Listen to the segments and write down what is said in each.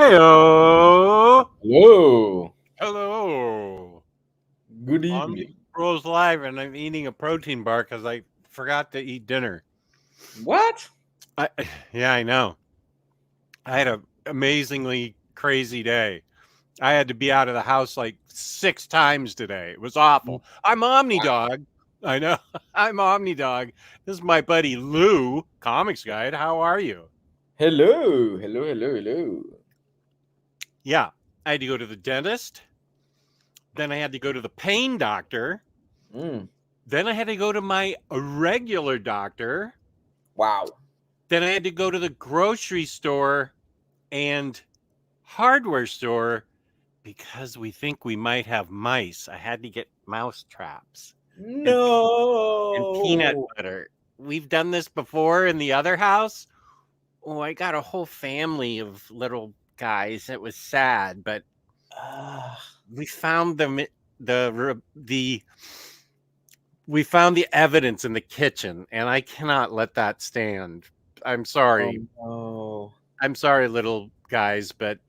Heyo! Hello. Hello. Good evening. Omniboslive, and I'm eating a protein bar because I forgot to eat dinner. What? Yeah, I know. I had an amazingly crazy day. I had to be out of the house like 6 times today. It was awful. I'm OmniDog. I know. I'm OmniDog. This is my buddy Lou, Comics Guide. How are you? Hello. Hello. Yeah, I had to go to the dentist. Then I had to go to the pain doctor. Then I had to go to my regular doctor. Wow. Then I had to go to the grocery store and hardware store because we think we might have mice. I had to get mouse traps. No. And peanut butter. We've done this before in the other house. Oh, I got a whole family of little guys. It was sad, but we found them we found the evidence in the kitchen, and I cannot let that stand. I'm sorry. Oh, no. I'm sorry, little guys, but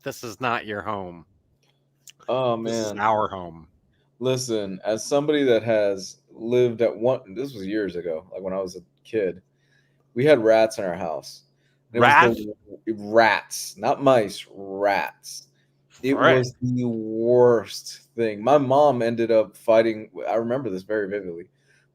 this is not your home. Oh, man. This is our home. Listen, as somebody that has lived at this was years ago, like when I was a kid, we had rats in our house. Rats? Rats, not mice, rats. It was the worst thing. My mom ended up fighting. I remember this very vividly.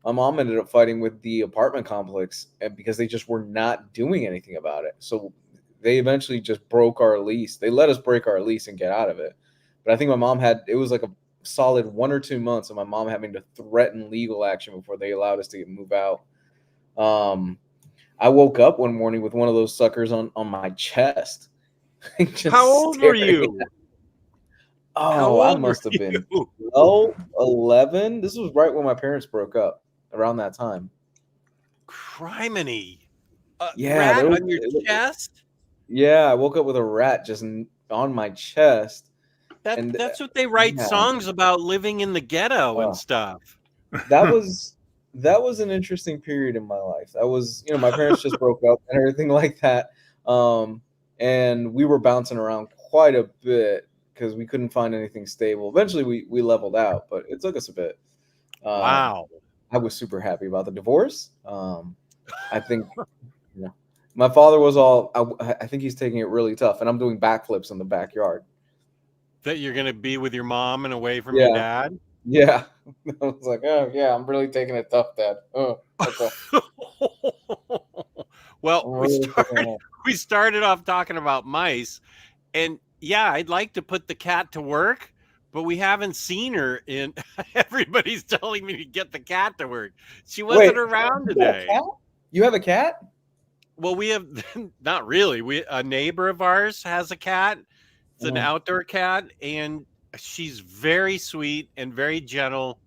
My mom ended up fighting with the apartment complex because they just were not doing anything about it. So they eventually just broke our lease. They let us break our lease and get out of it. But I think my mom it was like a solid 1 or 2 months of my mom having to threaten legal action before they allowed us to move out. I woke up one morning with one of those suckers on my chest. How old were you? Oh, I must have been 12, 11. This was right when my parents broke up, around that time. Criminy. Rat on your chest? Yeah, I woke up with a rat just on my chest. That's what they write songs about, living in the ghetto and stuff. That was an interesting period in my life. That was, my parents just broke up and everything like that. And we were bouncing around quite a bit because we couldn't find anything stable. Eventually we leveled out, but it took us a bit. Wow. I was super happy about the divorce. I think my father was I think he's taking it really tough, and I'm doing backflips in the backyard. That you're going to be with your mom and away from your dad? Yeah. I was like, oh, yeah, I'm really taking it tough, Dad. Oh, okay. Well, we started off talking about mice, and yeah, I'd like to put the cat to work, but we haven't seen her in. Everybody's telling me to get the cat to work. She wasn't around today. You have a cat? Well, we have not really. A neighbor of ours has a cat. It's an outdoor cat, and she's very sweet and very gentle.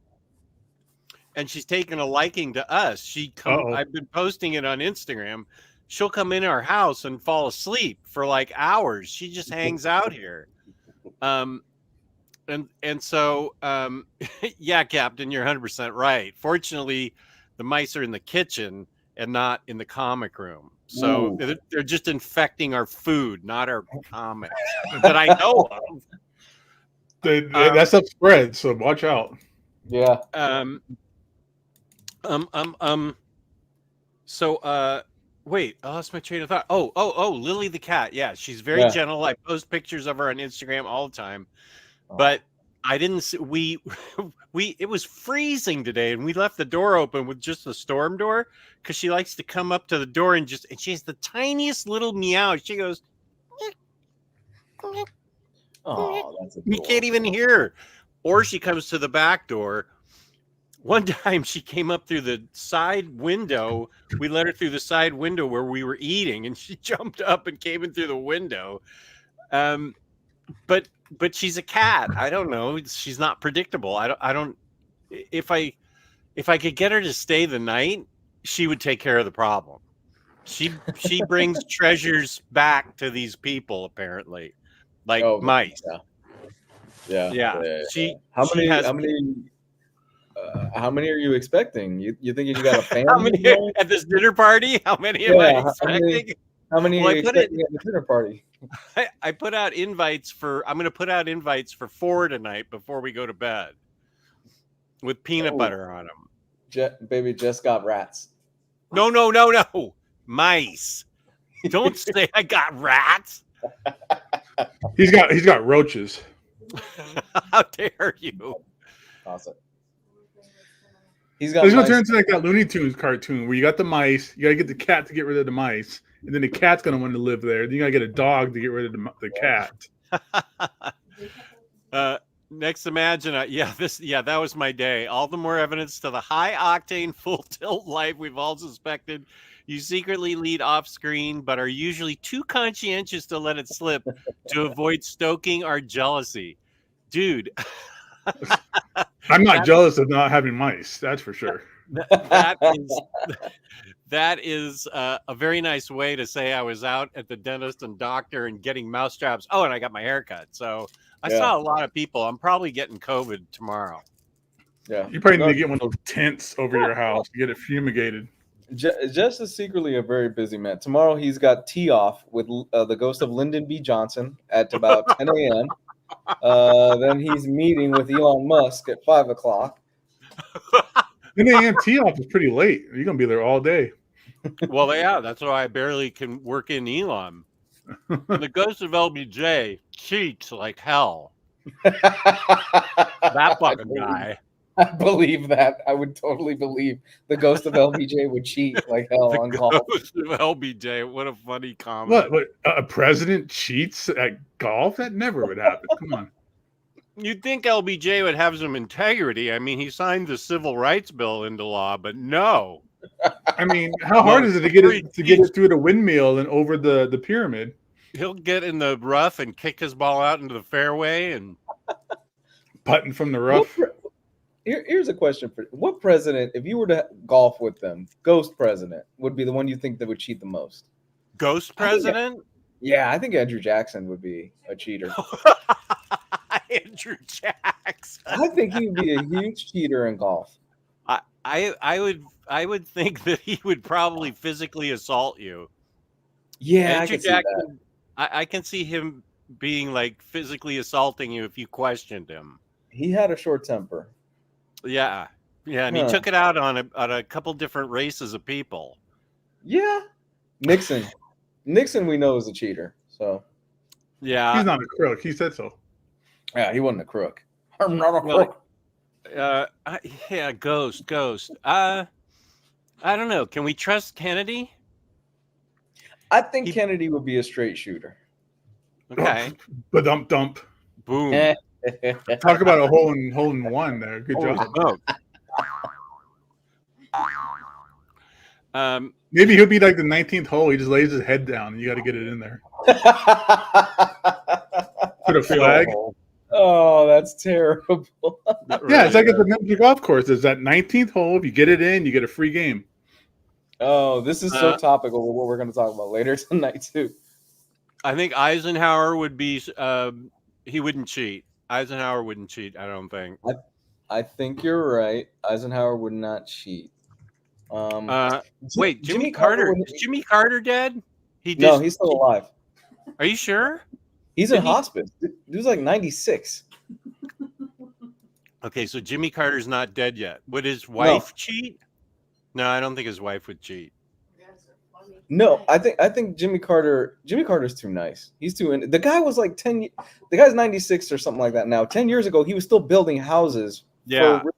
And she's taken a liking to us. I've been posting it on Instagram. She'll come in our house and fall asleep for like hours. She just hangs out here. So yeah, Captain, you're 100% right. Fortunately, the mice are in the kitchen and not in the comic room. So they're just infecting our food, not our comics that I know of. That stuff spreads, so watch out. Yeah. So wait, I lost my train of thought. Oh, Lily the cat. Yeah, she's very gentle. I post pictures of her on Instagram all the time. But I didn't see it was freezing today, and we left the door open with just the storm door because she likes to come up to the door and she has the tiniest little meow. She goes, oh, that's adorable. You can't even hear her. Or she comes to the back door. One time she came up through the side window. We let her through the side window where we were eating, and she jumped up and came in through the window. But she's a cat. I don't know. She's not predictable. I don't. If I could get her to stay the night, she would take care of the problem. She brings treasures back to these people, apparently, like mice. Yeah. How many are you expecting? You thinking you got a family? How many at this dinner party? How many am I expecting? How many Well, are you expecting at the dinner party? I put out invites for. I'm going to put out invites for 4 tonight before we go to bed, with peanut butter on them. Baby just got rats. No, mice. Don't say I got rats. He's got roaches. How dare you? Awesome. He's got. It's gonna turn into like that Looney Tunes cartoon where you got the mice, you gotta get the cat to get rid of the mice, and then the cat's gonna want to live there. Then you gotta get a dog to get rid of the cat. Next, imagine. That was my day. All the more evidence to the high octane, full tilt life we've all suspected. You secretly lead off screen, but are usually too conscientious to let it slip to avoid stoking our jealousy. Dude. I'm not jealous of not having mice. That's for sure. That is a very nice way to say I was out at the dentist and doctor and getting mousetraps. Oh, and I got my hair cut. So I saw a lot of people. I'm probably getting COVID tomorrow. Yeah. You probably need to get one of those tents over your house to get it fumigated. Jess is secretly a very busy man. Tomorrow he's got tee off with the ghost of Lyndon B. Johnson at about 10 a.m. Then he's meeting with Elon Musk at 5 o'clock. 10 a.m. tee off is pretty late. You're gonna be there all day. Well, yeah, that's why I barely can work in Elon. The ghost of LBJ cheats like hell. That fucking guy. I believe that. I would totally believe the ghost of LBJ would cheat like hell on golf. Ghost of LBJ. What a funny comment. What? A president cheats at golf? That never would happen. Come on. You'd think LBJ would have some integrity. I mean, he signed the Civil Rights Bill into law, but no. I mean, how hard is it to get it through the windmill and over the pyramid? He'll get in the rough and kick his ball out into the fairway and putting from the rough. Here's a question for what president, if you were to golf with them, ghost president would be the one you think that would cheat the most? Ghost president? I think Andrew Jackson would be a cheater. Andrew Jackson. I think he would be a huge cheater in golf. I would think that he would probably physically assault you. Yeah, Andrew Jackson, I can see him being like physically assaulting you if you questioned him. He had a short temper. Yeah, and he took it out on a couple different races of people. Yeah, Nixon, we know is a cheater. So yeah, he's not a crook. He said so. Yeah, he wasn't a crook. I'm not a crook. Ghost. I don't know. Can we trust Kennedy? I think Kennedy would be a straight shooter. Okay. Dump. Boom. Talk about a hole in one there. Good job. Maybe he'll be like the 19th hole. He just lays his head down and you got to get it in there. Put a flag. Oh, that's terrible. Yeah, it's like at the Memphis golf course. There's that 19th hole. If you get it in, you get a free game. Oh, this is so topical with what we're going to talk about later tonight, too. I think Eisenhower would be, he wouldn't cheat. Eisenhower wouldn't cheat, I don't think. I think you're right. Eisenhower would not cheat. Wait, Jimmy Carter. Is Jimmy Carter dead? No, he's still alive. Are you sure? He's in hospice. He was like 96. Okay, so Jimmy Carter's not dead yet. Would his wife cheat? No, I don't think his wife would cheat. No, I think Jimmy Carter's too nice. He's too the guy was like 10. The guy's 96 or something like that now. 10 years ago, he was still building houses. Yeah, for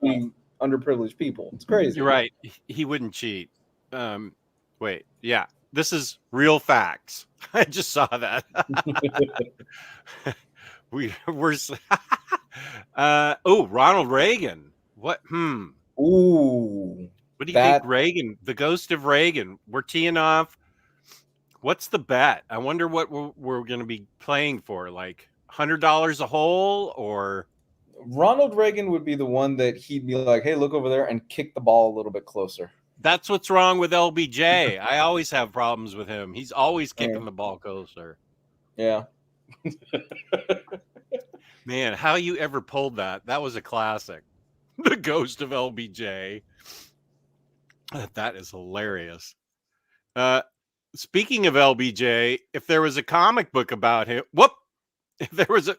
really underprivileged people. It's crazy. You're right. He wouldn't cheat. Wait, yeah. This is real facts. I just saw that. Ronald Reagan. What? Ooh. What do you think, Reagan? The ghost of Reagan. We're teeing off. What's the bet? I wonder what we're going to be playing for. Like $100 a hole, or Ronald Reagan would be the one that he'd be like, "Hey, look over there," and kick the ball a little bit closer. That's what's wrong with LBJ. I always have problems with him. He's always kicking the ball closer. Yeah. Man, how you ever pulled that? That was a classic. The ghost of LBJ. That is hilarious. Speaking of LBJ, if there was a comic book about him, if there was a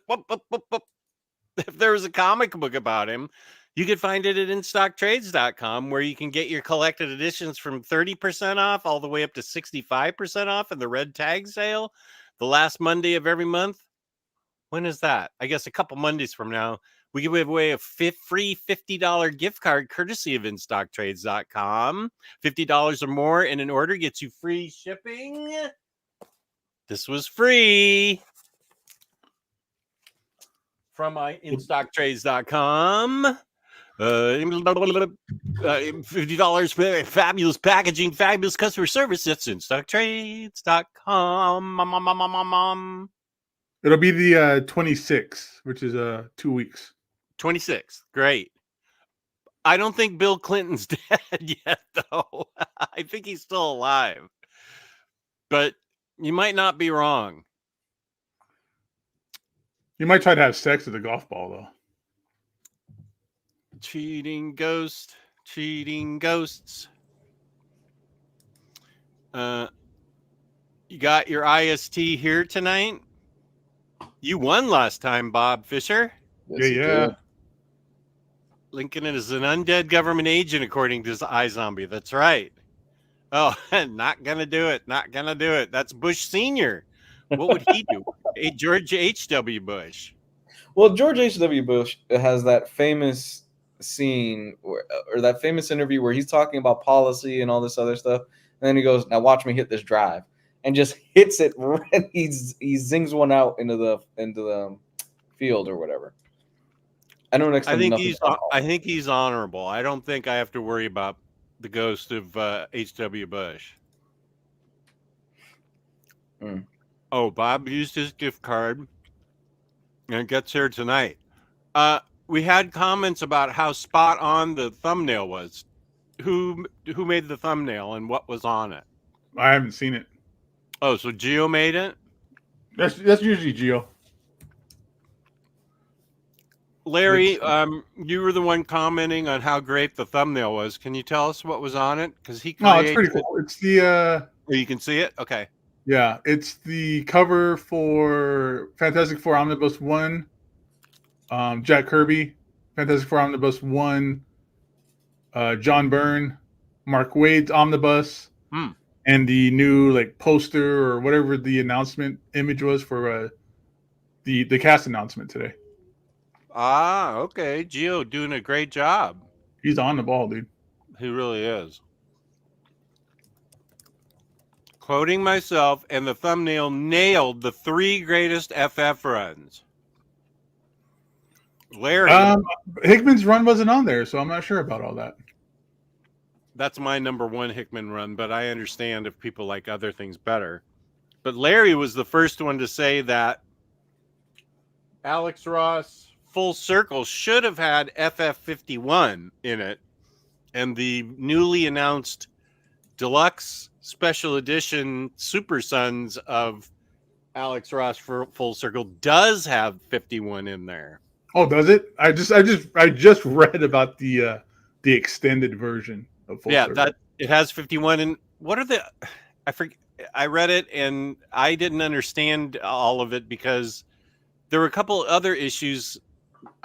comic book about him, you could find it at InStockTrades.com, where you can get your collected editions from 30% off all the way up to 65% off in the red tag sale the last Monday of every month. When is that? I guess a couple Mondays from now. We give away a free $50 gift card courtesy of InStockTrades.com. $50 or more in an order gets you free shipping. This was free from my InStockTrades.com. $50 fabulous packaging, fabulous customer service. That's InStockTrades.com. It'll be the 26th, which is 2 weeks. 26th. Great. I don't think Bill Clinton's dead yet, though. I think he's still alive. But you might not be wrong. You might try to have sex with a golf ball, though. Cheating ghosts. You got your IST here tonight? You won last time, Bob Fisher. Yes, Yeah. Lincoln is an undead government agent, according to iZombie. That's right. Oh, not gonna do it. That's Bush Sr. What would he do? George H.W. Bush. Well, George H.W. Bush has that famous scene or that famous interview where he's talking about policy and all this other stuff. And then he goes, "Now watch me hit this drive," and just hits it. Right, he zings one out into the field or whatever. I don't expect I think he's honorable. I don't think I have to worry about the ghost of H.W. Bush. Oh, Bob used his gift card, and it gets here tonight. We had comments about how spot on the thumbnail was. Who made the thumbnail and what was on it? I haven't seen it. Oh, so Gio made it? That's usually Gio. Larry, you were the one commenting on how great the thumbnail was. Can you tell us what was on it? Because he created it's pretty cool. It's the Oh, you can see it? Okay. Yeah, it's the cover for Fantastic Four Omnibus 1. Jack Kirby, Fantastic Four Omnibus 1, John Byrne, Mark Waid's Omnibus, and the new poster or whatever the announcement image was for the cast announcement today. Ah, okay. Gio doing a great job. He's on the ball, dude. He really is. Quoting myself, and the thumbnail nailed the 3 greatest FF runs. Larry. Hickman's run wasn't on there, so I'm not sure about all that. That's my number 1 Hickman run, but I understand if people like other things better. But Larry was the first one to say that Alex Ross Full Circle should have had FF51 in it, and the newly announced deluxe special edition Super Sons of Alex Ross for Full Circle does have 51 in there. Oh, does it? I just read about the extended version of Full Circle. That it has 51. And what are I read it and I didn't understand all of it because there were a couple other issues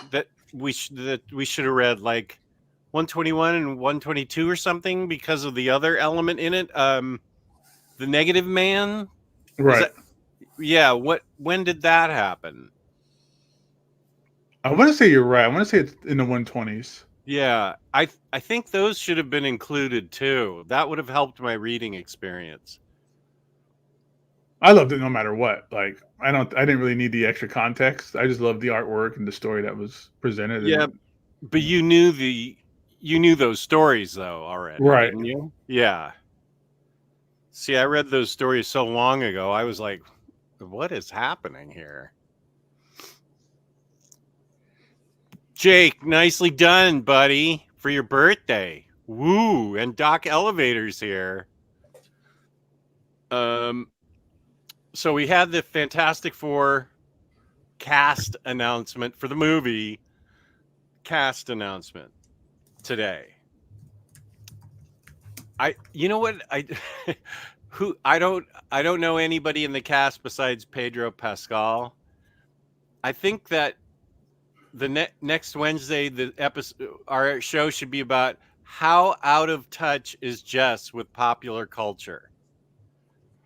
that we should have read, like 121 and 122 or something, because of the other element in it. The Negative Man. Right. When did that happen? I want to say you're right. I want to say it's in the 120s. Yeah, I think those should have been included too. That would have helped my reading experience. I loved it no matter what. I didn't really need the extra context. I just loved the artwork and the story that was presented. Yeah, but you knew those stories though already, right? Didn't you? Yeah. See, I read those stories so long ago. I was like, what is happening here? Jake, nicely done, buddy, for your birthday. Woo! And Doc Elevator's here. So we had the Fantastic Four cast announcement for the movie. Cast announcement today. You know what? who I don't know anybody in the cast besides Pedro Pascal. I think that the next Wednesday our show should be about how out of touch is Jess with popular culture.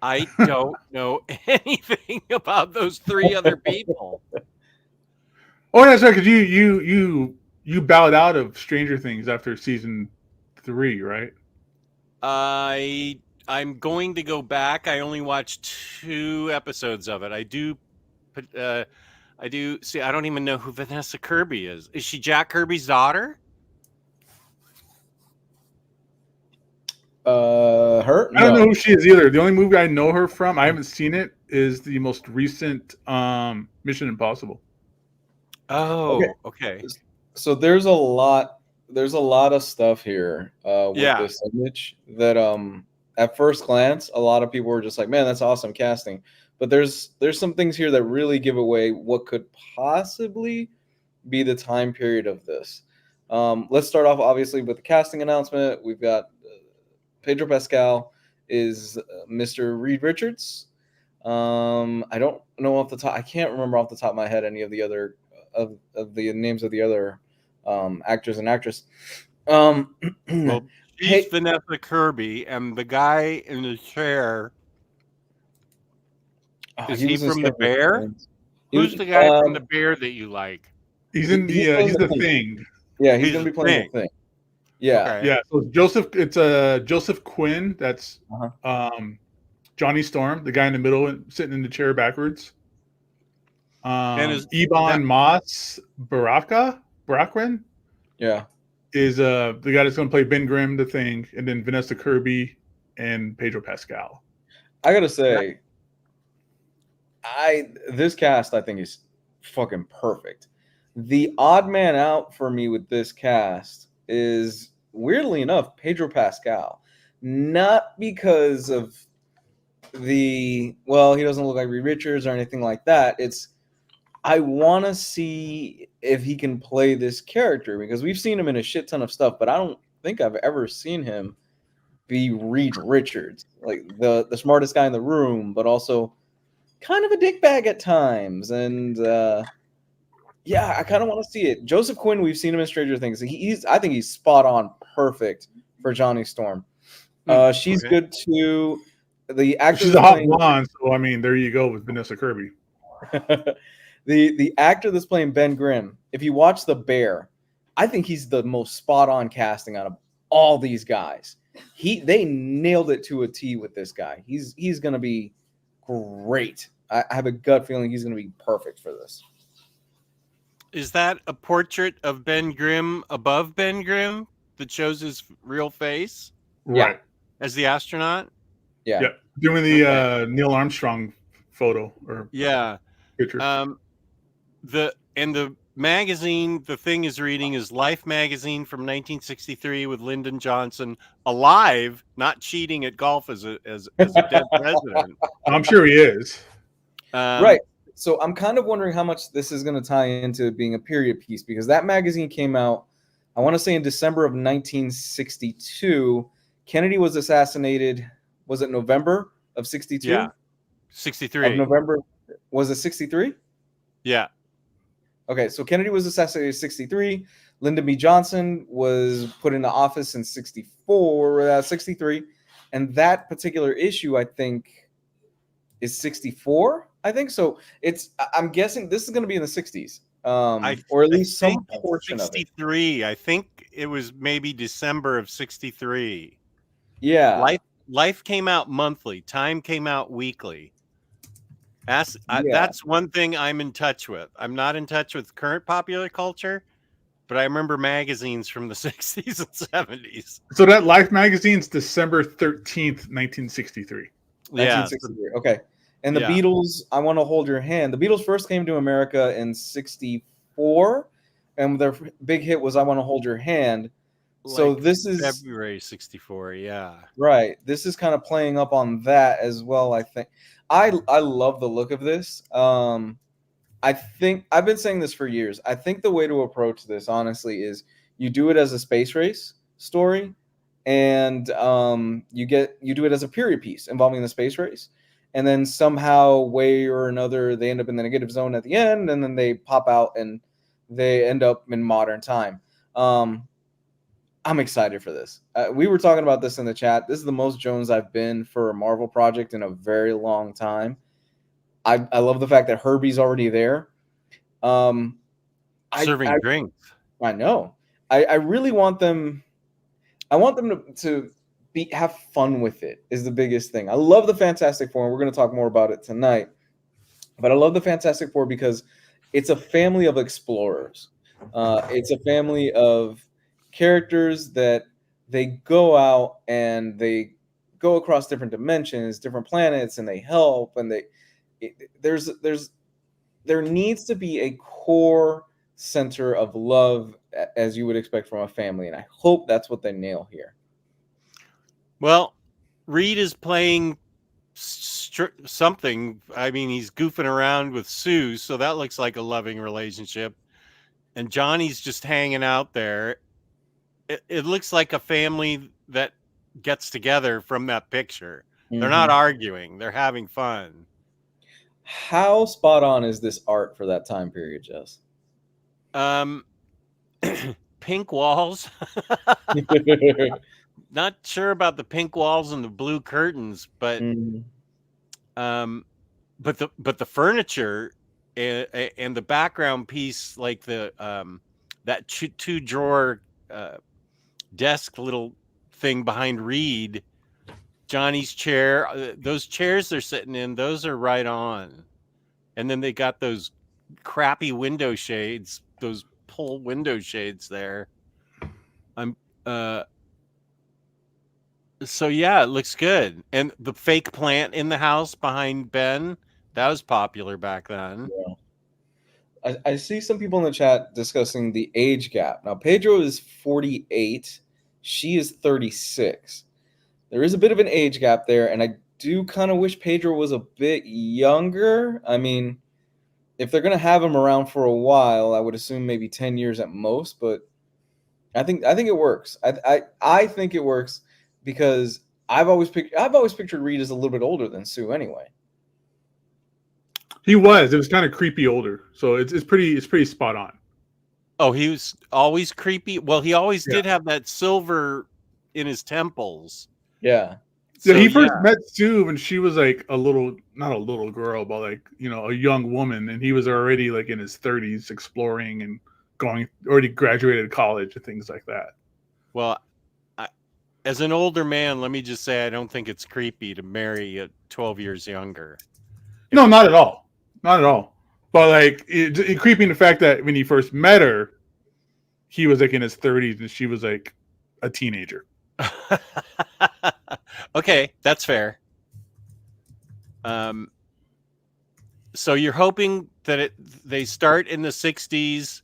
I don't know anything about those three other people. Oh, that's right. Because you bowed out of Stranger Things after season 3, right? I'm going to go back. I only watched 2 episodes of it. I do see. I don't even know who Vanessa Kirby is. Is she Jack Kirby's daughter? Her? I don't know No. who she is either. The only movie I know her from, I haven't seen it, is the most recent Mission Impossible. Oh, okay. So there's a lot of stuff here with this image that at first glance a lot of people were just like, man, that's awesome casting. But there's some things here that really give away what could possibly be the time period of this. Let's start off obviously with the casting announcement. We've got Pedro Pascal is Mr. Reed Richards. I don't know off the top. I can't remember off the top of my head any of the other of the names of the other actors and actress. Well, she's Vanessa Kirby, and the guy in the chair, is he from The Bear? Who's the guy from The Bear that you like? He's in he's the Thing. Yeah, he's gonna be playing the Thing. Yeah, okay. Yeah. So it's Joseph Quinn. That's Johnny Storm, the guy in the middle, sitting in the chair backwards. Ebon Moss Barackren, yeah, is the guy that's going to play Ben Grimm, the Thing, and then Vanessa Kirby and Pedro Pascal. I gotta say, this cast I think is fucking perfect. The odd man out for me with this cast is, weirdly enough, Pedro Pascal. Not because of he doesn't look like Reed Richards or anything like that. It's, I want to see if he can play this character, because we've seen him in a shit ton of stuff, but I don't think I've ever seen him be Reed Richards, like the smartest guy in the room, but also kind of a dickbag at times. And I kind of want to see it. Joseph Quinn, we've seen him in Stranger Things. I think he's spot on perfect for Johnny Storm. She's good too. The actor, she's a hot blonde, so I mean, there you go with Vanessa Kirby. The actor that's playing Ben Grimm, if you watch The Bear, I think he's the most spot on casting out of all these guys. They nailed it to a T with this guy. He's gonna be great. I have a gut feeling he's gonna be perfect for this. Is that a portrait of Ben Grimm above Ben Grimm that shows his real face? Right. As the astronaut? Yeah. Yep. Doing the Neil Armstrong photo or picture. The magazine the Thing is reading is Life magazine from 1963 with Lyndon Johnson alive, not cheating at golf as a dead president. I'm sure he is. Right. So I'm kind of wondering how much this is going to tie into being a period piece, because that magazine came out, I want to say, in December of 1962. Kennedy was assassinated. Was it November of 62? Yeah. 63. Of November. Was it 63? Yeah. Okay, so Kennedy was assassinated in 63. Lyndon B. Johnson was put into office in 63. And that particular issue, I think, is 64. I think so. I'm guessing this is going to be in the 60s. Or at least some portion of it. 63. I think it was maybe December of 63. Yeah. Life came out monthly. Time came out weekly. That's one thing I'm in touch with. I'm not in touch with current popular culture, but I remember magazines from the 60s and 70s. So that Life magazine's December 13th, 1963. Yeah. 1963. Okay. And the Beatles, I Want to Hold Your Hand. The Beatles first came to America in 64, and their big hit was I Want to Hold Your Hand. So this is February 64, right. This is kind of playing up on that as well, I think. I love the look of this. I think I've been saying this for years. I think the way to approach this, honestly, is you do it as a space race story, and you do it as a period piece involving the space race, and then somehow, way or another, they end up in the negative zone at the end, and then they pop out and they end up in modern time. I'm excited for this. We were talking about this in the chat. This is the most Jones I've been for a Marvel project in a very long time. I love the fact that Herbie's already there. Serving drinks. I know. I really want them. I want them to have fun with it. Is the biggest thing. I love the Fantastic Four, and we're going to talk more about it tonight. But I love the Fantastic Four because it's a family of explorers. It's a family of characters that they go out and they go across different dimensions, different planets, and they help. And there needs to be a core center of love, as you would expect from a family, and I hope that's what they nail here. Well, Reed is playing something. I mean, he's goofing around with Sue, so that looks like a loving relationship. And Johnny's just hanging out there. It looks like a family that gets together from that picture. They're not arguing. They're having fun. How spot on is this art for that time period, Jess? Pink walls. Not sure about the pink walls and the blue curtains, but but the furniture and the background piece, like the that two drawer desk little thing behind Reed, Johnny's chair, those chairs they're sitting in, those are right on. And then they got those crappy window shades, those pull window shades there. So yeah, it looks good. And the fake plant in the house behind Ben, that was popular back then. Yeah. I see some people in the chat discussing the age gap. Now, Pedro is 48. She is 36. There is a bit of an age gap there, and I do kind of wish Pedro was a bit younger. I mean, if they're going to have him around for a while, I would assume maybe 10 years at most, but I think it works. I think it works because I've always pictured Reed as a little bit older than Sue anyway. He was. It was kind of creepy older, so it's pretty spot on. Oh, he was always creepy. Well, he always did have that silver in his temples. Yeah. So, he first met Sue when she was like not a little girl, but like, a young woman, and he was already like in his 30s, exploring and already graduated college and things like that. Well, as an older man, let me just say I don't think it's creepy to marry a 12 years younger. No, not at all. Not at all. But like it creepy in the fact that when he first met her, he was like in his 30s and she was like a teenager. Okay, that's fair. So you're hoping that they start in the 60s,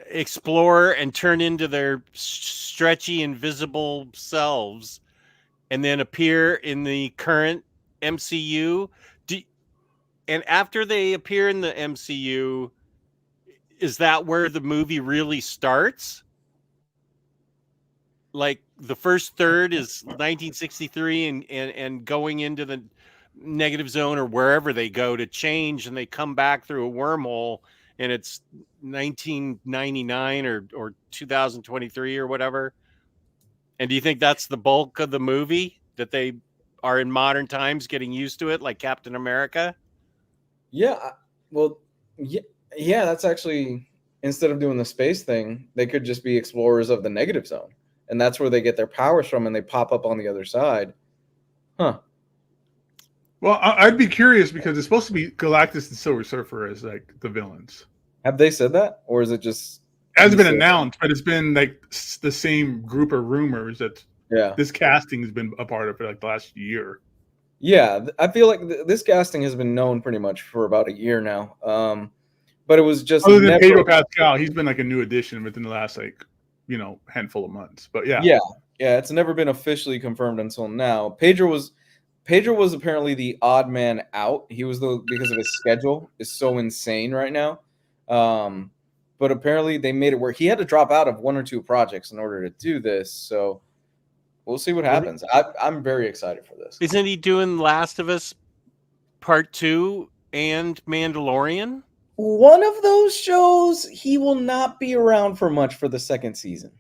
explore and turn into their stretchy, invisible selves, and then appear in the current MCU. And after they appear in the MCU, is that where the movie really starts? Like the first third is 1963 and going into the negative zone or wherever they go to change, and they come back through a wormhole and it's 1999 or 2023 or whatever. And do you think that's the bulk of the movie, that they are in modern times getting used to it, like Captain America? Yeah. Well, yeah, that's actually, instead of doing the space thing, they could just be explorers of the negative zone. And that's where they get their powers from, and they pop up on the other side. Huh. Well, I'd be curious because it's supposed to be Galactus and Silver Surfer as like the villains. Have they said that, or is it just? It hasn't been announced, but it's been like the same group of rumors that this casting has been a part of for like the last year. Yeah, I feel like this casting has been known pretty much for about a year now. But it was just other than Pedro Pascal, he's been like a new addition within the last handful of months. But yeah, it's never been officially confirmed until now. Pedro was apparently the odd man out. He was because of his schedule is so insane right now. but apparently they made it where he had to drop out of 1 or 2 projects in order to do this. So we'll see what happens. I'm very excited for this. Isn't he doing Last of Us Part 2 and Mandalorian? One of those shows, he will not be around for much for the second season.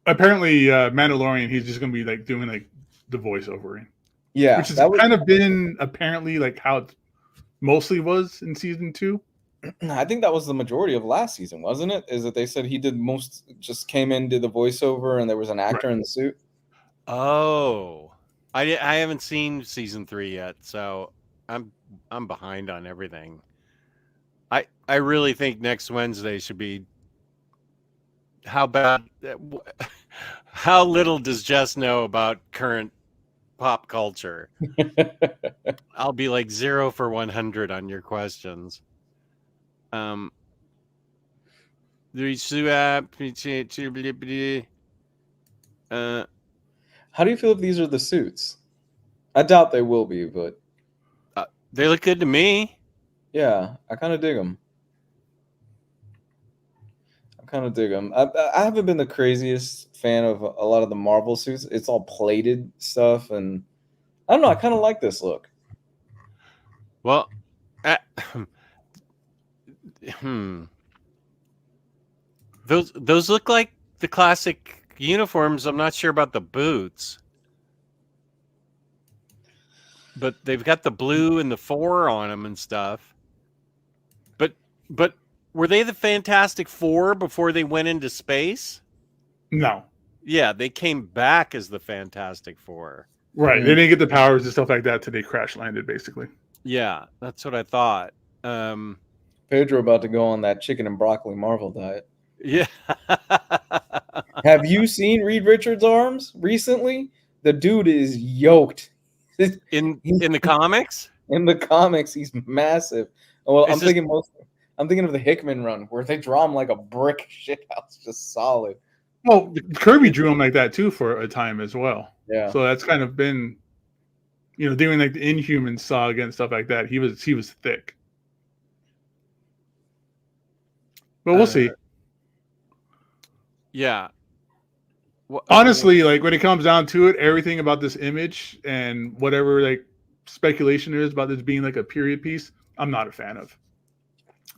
Apparently, Mandalorian, he's just going to be like doing like the voiceover. Yeah, which has kind of been apparently like how it mostly was in season 2. I think that was the majority of last season, wasn't it? Is that they said he did just came in, did the voiceover, and there was an actor in the suit. Oh, I haven't seen season 3 yet, so I'm behind on everything. I really think next Wednesday should be how little does Jess know about current pop culture. I'll be like 0 for 100 on your questions. How do you feel if these are the suits? I doubt they will be, but they look good to me. Yeah, I kind of dig them. I haven't been the craziest fan of a lot of the Marvel suits. It's all plated stuff, and I don't know. I kind of like this look. Well, those look like the classic uniforms. I'm not sure about the boots, but they've got the blue and the 4 on them and stuff. But were they the Fantastic Four before they went into space? No. Yeah, they came back as the Fantastic Four. Right. They didn't get the powers and stuff like that till they crash landed, basically. Yeah, that's what I thought. Pedro about to go on that chicken and broccoli Marvel diet. Yeah. Have you seen Reed Richards' arms recently? The dude is yoked. In the comics? In the comics, he's massive. Well, I'm thinking of the Hickman run where they draw him like a brick shithouse, just solid. Well, Kirby drew him like that too for a time as well. Yeah. So that's kind of been, doing like the Inhuman saga and stuff like that. He was thick. But we'll see. Yeah. Well, honestly, like when it comes down to it, everything about this image and whatever like speculation there is about this being like a period piece, I'm not a fan of.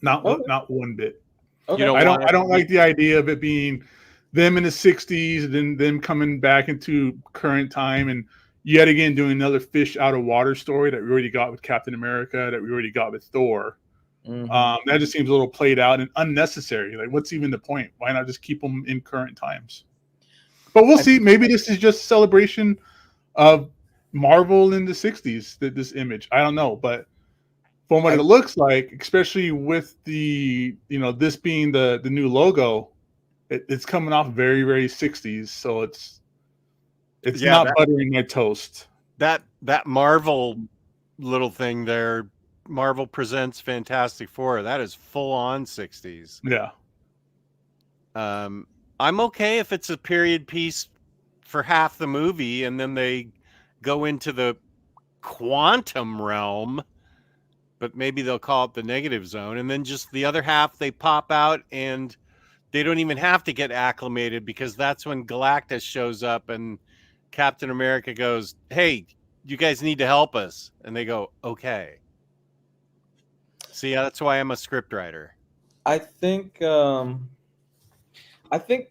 Not one bit. Okay. I don't like the idea of it being them in the 60s and then them coming back into current time and yet again doing another fish out of water story that we already got with Captain America, that we already got with Thor. Mm-hmm. That just seems a little played out and unnecessary. Like, what's even the point? Why not just keep them in current times? But we'll see. Maybe this is just a celebration of Marvel in the 60s, this image. I don't know. But from what it looks like, especially with the, this being the new logo, it's coming off very, very 60s. So it's not buttering my toast. That Marvel little thing there, Marvel Presents Fantastic Four, that is full on 60s. Yeah. I'm okay if it's a period piece for half the movie and then they go into the quantum realm, but maybe they'll call it the negative zone, and then just the other half they pop out and they don't even have to get acclimated because that's when Galactus shows up and Captain America goes, "Hey, you guys need to help us," and they go, "Okay." See, that's why I'm a scriptwriter. I think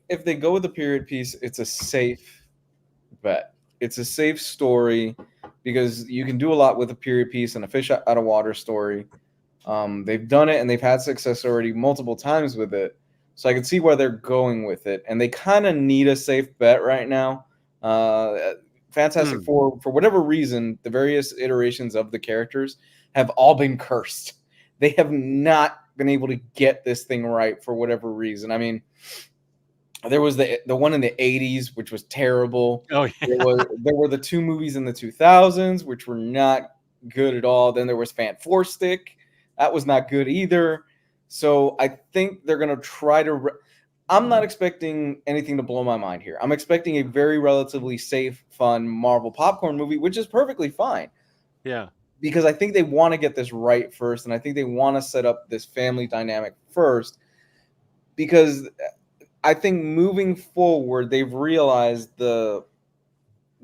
if they go with the period piece, it's a safe bet. It's a safe story because you can do a lot with a period piece and a fish out of water story. They've done it and they've had success already multiple times with it. So I can see where they're going with it. And they kind of need a safe bet right now. Fantastic Four, for whatever reason, the various iterations of the characters have all been cursed. They have not been able to get this thing right for whatever reason. I mean, there was the one in the 80s, which was terrible. Oh, yeah. There were the 2 movies in the 2000s, which were not good at all. Then there was Fan-4-Stick. That was not good either. So I think they're going to try to... I'm not expecting anything to blow my mind here. I'm expecting a very relatively safe, fun Marvel popcorn movie, which is perfectly fine. Yeah. because I think they want to get this right first, and I think they want to set up this family dynamic first, because I think moving forward they've realized the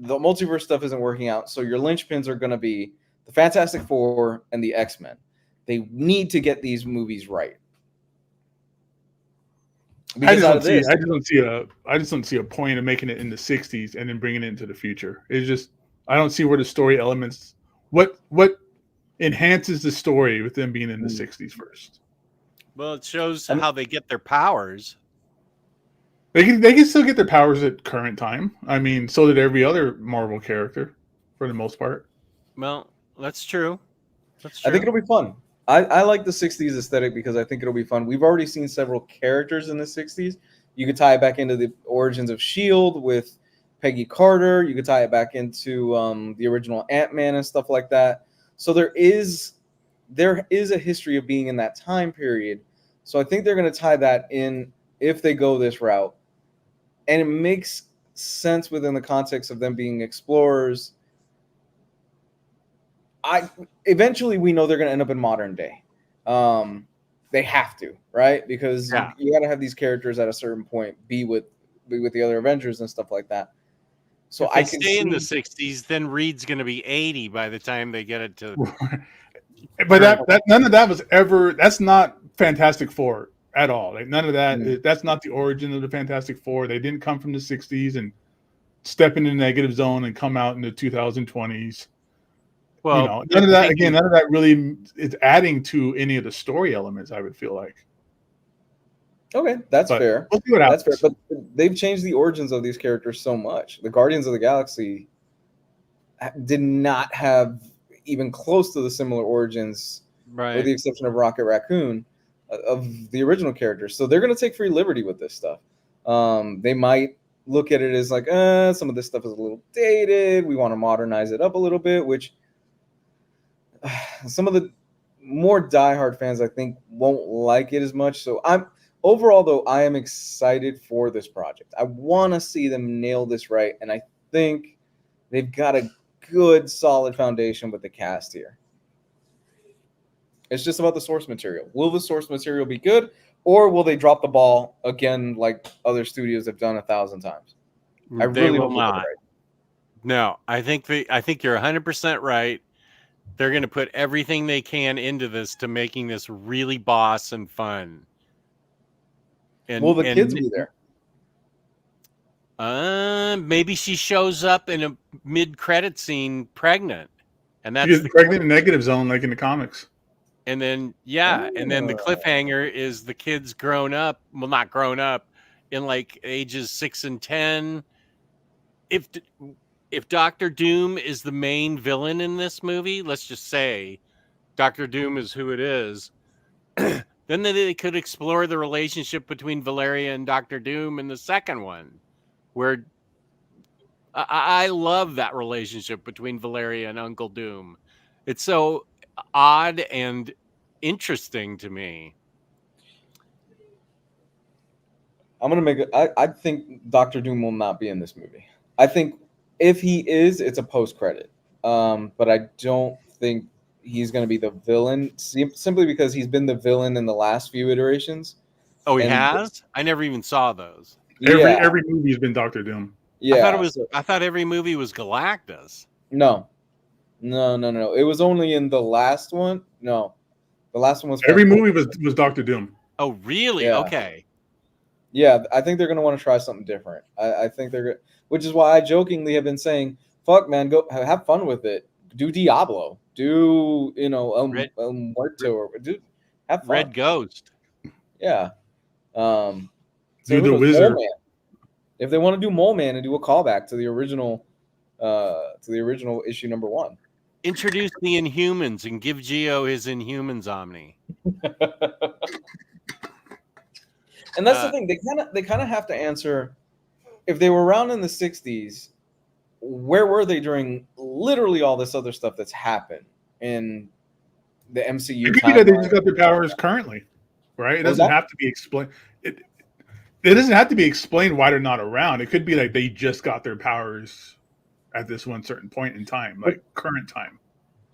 multiverse stuff isn't working out. So your linchpins are going to be the Fantastic Four and the X-Men. They need to get these movies right. Because I just don't see a point of making it in the 60s and then bringing it into the future. It's just, I don't see where the story elements, what enhances the story with them being in the 60s first. Well, it shows how they get their powers. They can still get their powers at current time. I mean, so did every other Marvel character, for the most part. Well, that's true. That's true. I think it'll be fun. I like the 60s aesthetic because I think it'll be fun. We've already seen several characters in the 60s. You could tie it back into the origins of S.H.I.E.L.D. with Peggy Carter. You could tie it back into the original Ant-Man and stuff like that. So there is a history of being in that time period. So I think they're going to tie that in if they go this route. And it makes sense within the context of them being explorers. Eventually we know they're going to end up in modern day. They have to, right? Because you got to have these characters at a certain point be with the other Avengers and stuff like that. So if they stay in the 60s, then Reed's going to be 80 by the time they get it to. But that none of that was ever. That's not Fantastic Four at all. Like none of that. That's not the origin of the Fantastic Four. They didn't come from the 60s and step into the negative zone and come out in the 2020s. Well, none of that. Again, none of that really is adding to any of the story elements. I would feel like. Okay, that's fair. We'll see what happens. That's fair. But they've changed the origins of these characters so much. The Guardians of the Galaxy did not have even close to the similar origins, right, with the exception of Rocket Raccoon, of the original characters. So they're going to take free liberty with this stuff. They might look at it as like, some of this stuff is a little dated. We want to modernize it up a little bit, which some of the more diehard fans, I think, won't like it as much. So overall, though, I am excited for this project. I want to see them nail this right, and I think they've got a good, solid foundation with the cast here. It's just about the source material. Will the source material be good, or will they drop the ball again like other studios have done 1,000 times? I really will not. Right. No, I think you're 100% right. They're going to put everything they can into this to making this really boss and fun. And will the kids be there? Maybe she shows up in a mid-credit scene pregnant, and that's pregnant in negative zone, like in the comics. And then and then the cliffhanger is the kids grown up. Well, not grown up, in like ages 6 and 10. If Dr. Doom is the main villain in this movie, let's just say Dr. Doom is who it is, then they could explore the relationship between Valeria and Dr. Doom in the second one, where I love that relationship between Valeria and Uncle Doom. It's so odd and interesting to me. I'm going to make it. I think Dr. Doom will not be in this movie. I think if he is, it's a post-credit. But I don't think he's going to be the villain, simply because he's been the villain in the last few iterations. Oh, he has? I never even saw those. Every movie has been Dr. Doom. Yeah, I thought every movie was Galactus. No. It was only in the last one. No, the last one was every movie was Dr. Doom. Oh, really? Yeah. Okay. Yeah, I think they're going to want to try something different. I think they're, which is why I jokingly have been saying, "Fuck, man, go have fun with it. Do Diablo. Do Muerto, or do have fun. Red Ghost. Yeah. Do the Wizard. Mole Man. If they want to do Mole Man and do a callback to the original issue number 1. Introduce the Inhumans and give Geo his Inhumans Omni. And that's the thing. They kind of have to answer, if they were around in the 60s, where were they during literally all this other stuff that's happened in the MCU? It could be that they just got their powers currently, right? It doesn't have to be explained. It doesn't have to be explained why they're not around. It could be like they just got their powers at this one certain point in time, like current time.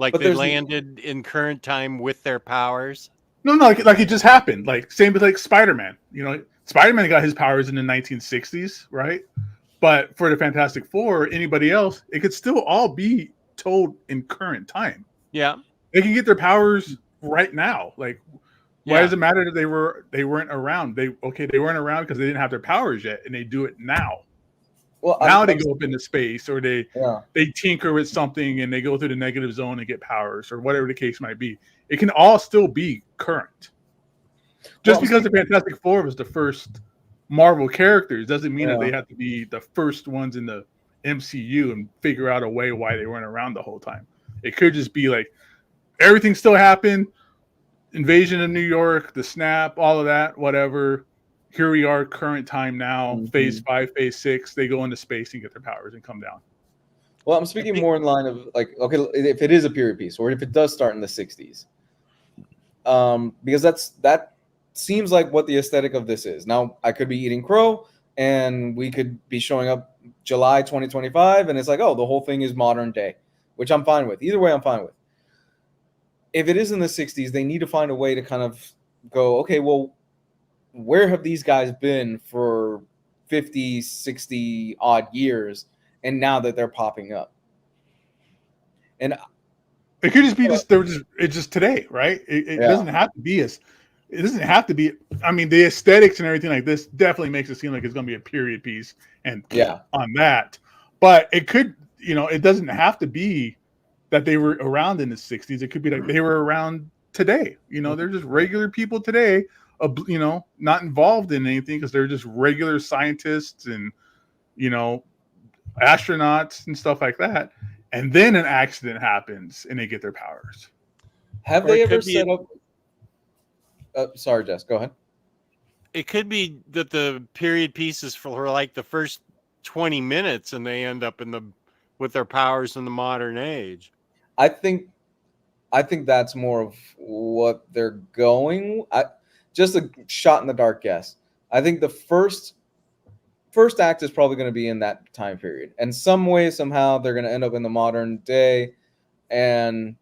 Like But they there's landed in current time with their powers. No, like it just happened. Like same with like Spider-Man. You know, Spider-Man got his powers in the 1960s, right? But for the Fantastic Four or anybody else, it could still all be told in current time. Yeah. They can get their powers right now. Like, why Yeah. does it matter that they weren't around? They weren't around because they didn't have their powers yet, and they do it now. well, Now they go up into space, or they yeah. tinker with something and they go through the negative zone and get powers, or whatever the case might be. It can all still be current. Just because the Fantastic Four was the first Marvel characters doesn't mean that they have to be the first ones in the MCU and figure out a way why they weren't around the whole time. It could just be like everything still happened, invasion of New York, the snap, all of that, whatever. Here we are, current time now, phase 5, phase 6. They go into space and get their powers and come down. Well, I'm speaking more in line of like, okay, if it is a period piece or if it does start in the 60s, because that seems like what the aesthetic of this is. Now, I could be eating crow and we could be showing up July 2025 and it's like, oh, the whole thing is modern day, which I'm fine with. Either way, I'm fine with. If it is in the 60s, they need to find a way to kind of go, okay, well, where have these guys been for 50, 60 odd years? And now that they're popping up. And it could just be it's just today, right? It doesn't have to be it doesn't have to be. I mean, the aesthetics and everything like this definitely makes it seem like it's going to be a period piece and on that. But it could, it doesn't have to be that they were around in the 60s. It could be like they were around today. They're just regular people today, not involved in anything because they're just regular scientists and, astronauts and stuff like that. And then an accident happens and they get their powers. Have they ever set up? Sorry, Jess, go ahead. It could be that the period pieces for like the first 20 minutes and they end up with their powers in the modern age. I think that's more of what they're going. Just a shot in the dark guess. I think the first act is probably going to be in that time period, and some way, somehow, they're going to end up in the modern day and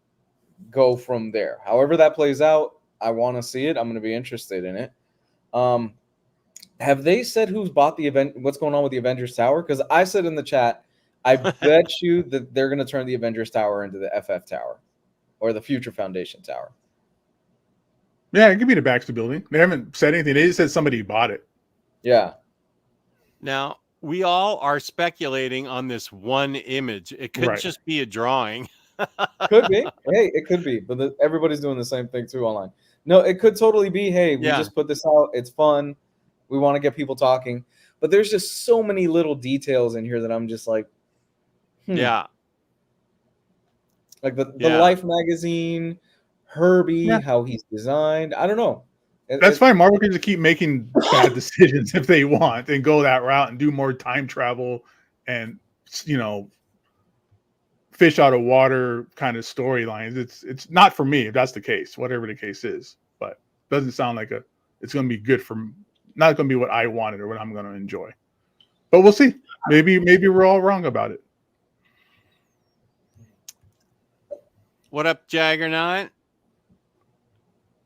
go from there. However that plays out, I want to see it. I'm going to be interested in it. Have they said who's bought the event? What's going on with the Avengers Tower? Because I said in the chat, I bet you that they're going to turn the Avengers Tower into the FF Tower or the Future Foundation Tower. Yeah, it could be the Baxter Building. They haven't said anything. They just said somebody bought it. Yeah. Now, we all are speculating on this one image. It could just be a drawing. Could be. Hey, it could be. But everybody's doing the same thing too online. No, it could totally be, hey, we just put this out. It's fun. We want to get people talking. But there's just so many little details in here that I'm just like, Yeah. Like the Life magazine, Herbie, how he's designed. I don't know. That's fine. Marvel can just keep making bad decisions if they want and go that route and do more time travel and, fish out of water kind of storylines. It's not for me if that's the case, whatever the case is. But it doesn't sound like it's going to be good not going to be what I wanted or what I'm going to enjoy. But we'll see. Maybe we're all wrong about it. What up, Jaggernaut?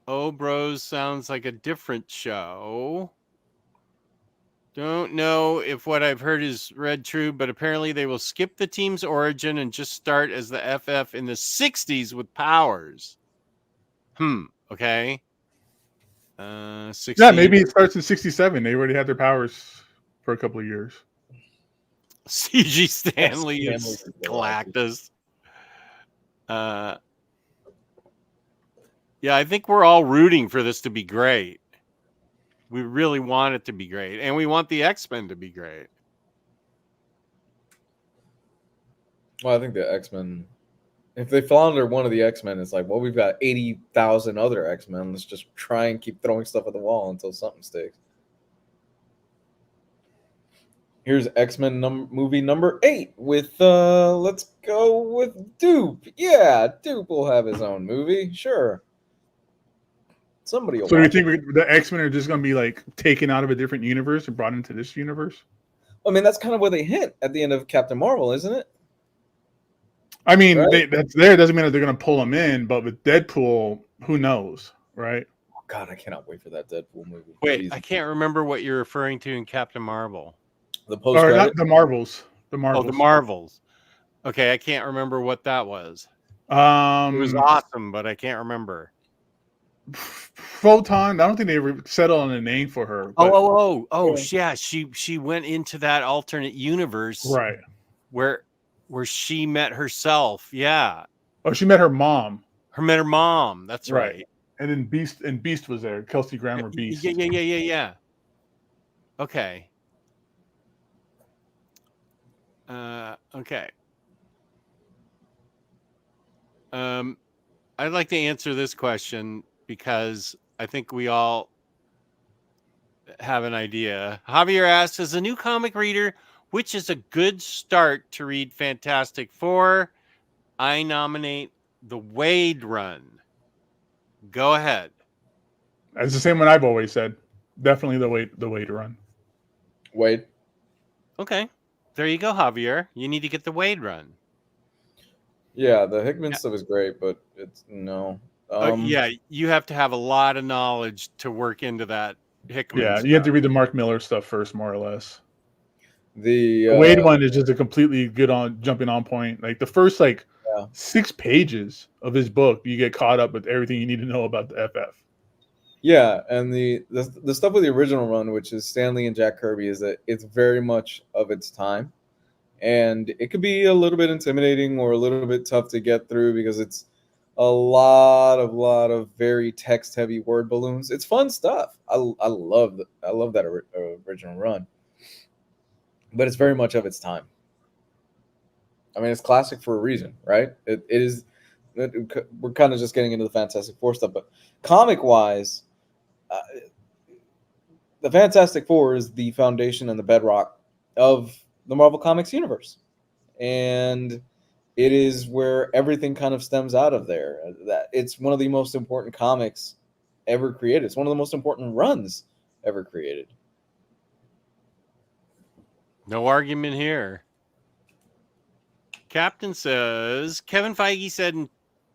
Bros sounds like a different show. Don't know if what I've heard is read true, but apparently they will skip the team's origin and just start as the FF in the 60s with powers. Okay. 60. Yeah, maybe it starts in 67. They already had their powers for a couple of years. CG Stanley is Galactus. Yeah, I think we're all rooting for this to be great. We really want it to be great. And we want the X-Men to be great. Well, I think the X-Men, if they fall under one of the X-Men, it's like, well, we've got 80,000 other X-Men. Let's just try and keep throwing stuff at the wall until something sticks. Here's X-Men movie number 8 with, let's go with Dupe. Yeah, Dupe will have his own movie. Sure. Somebody will. So do you think the X-Men are just going to be like taken out of a different universe and brought into this universe? I mean, that's kind of where they hint at the end of Captain Marvel, isn't it? I mean, Right? that's there doesn't mean that they're going to pull him in, but with Deadpool, who knows, right? Oh, God, I cannot wait for that Deadpool movie. Wait, I Jesus. can't remember what you're referring to in Captain Marvel. The post Or not credit. the Marvels. The Oh, the Marvels. Marvels. Okay, I can't remember what that was. It was Um, awesome, but I can't remember. Photon. I don't think they ever settled on a name for her. But Yeah. She went into that alternate universe right. where she met herself. Yeah, Oh, she met her mom. met her mom. That's Right. right. And then Beast was there. Kelsey Grammer Beast. Yeah. Okay. Okay. I'd like to answer this question because I think we all have an idea. Javier asks, as a new comic reader, which is a good start to read Fantastic Four? I nominate the Wade run. Go ahead. It's the same one I've always said. Definitely the way to run. Wade. Okay. There you go, Javier. You need to get the Wade run. Yeah, the Hickman stuff is great, but it's no. Yeah, you have to have a lot of knowledge to work into that Hickman Yeah, stuff. you have to read the Mark Miller stuff first, more or less. The Wade one is just a completely good on jumping on point. Like the first 6 pages of his book, you get caught up with everything you need to know about the FF. Yeah, and the stuff with the original run, which is Stanley and Jack Kirby, is that it's very much of its time, and it could be a little bit intimidating or a little bit tough to get through because it's a lot of very text heavy word balloons. It's fun stuff. I love that original run, but it's very much of its time. I mean, it's classic for a reason, right? It is. We're kind of just getting into the Fantastic Four stuff, but comic wise. The Fantastic Four is the foundation and the bedrock of the Marvel Comics universe, and it is where everything kind of stems out of there. That it's one of the most important comics ever created. It's one of the most important runs ever created. No argument here. Captain says Kevin Feige said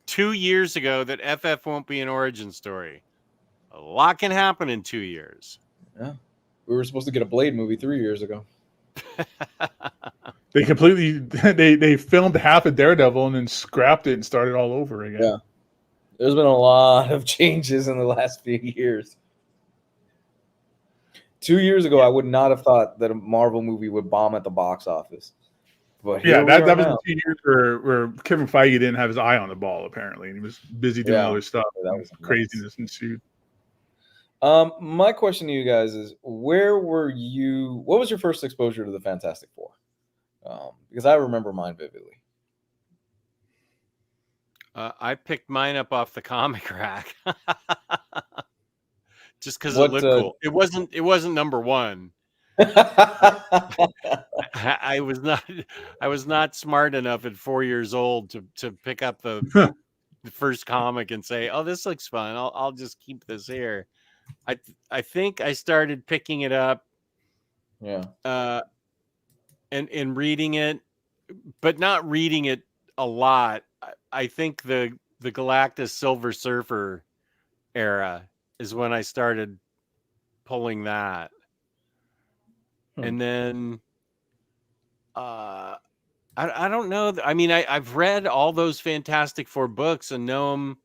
2 years ago that FF won't be an origin story. A lot can happen in 2 years. Yeah, we were supposed to get a Blade movie 3 years ago. They completely they filmed half of Daredevil and then scrapped it and started all over again. Yeah, there's been a lot of changes in the last few years. 2 years ago, I would not have thought that a Marvel movie would bomb at the box office. But Yeah, that was now. the 2 years where Kevin Feige didn't have his eye on the ball, apparently, and he was busy doing other stuff. That was craziness ensued. My question to you guys is, where were you? What was your first exposure to the Fantastic Four? Because I remember mine vividly. I picked mine up off the comic rack, just because it looked cool. It wasn't number one. I was not smart enough at 4 years old to pick up the first comic and say, "Oh, this looks fun. I'll just keep this here." I think I started picking it up, and reading it, but not reading it a lot. I think the Galactus Silver Surfer era is when I started pulling that. And then I don't know. I mean, I've read all those Fantastic Four books and know them,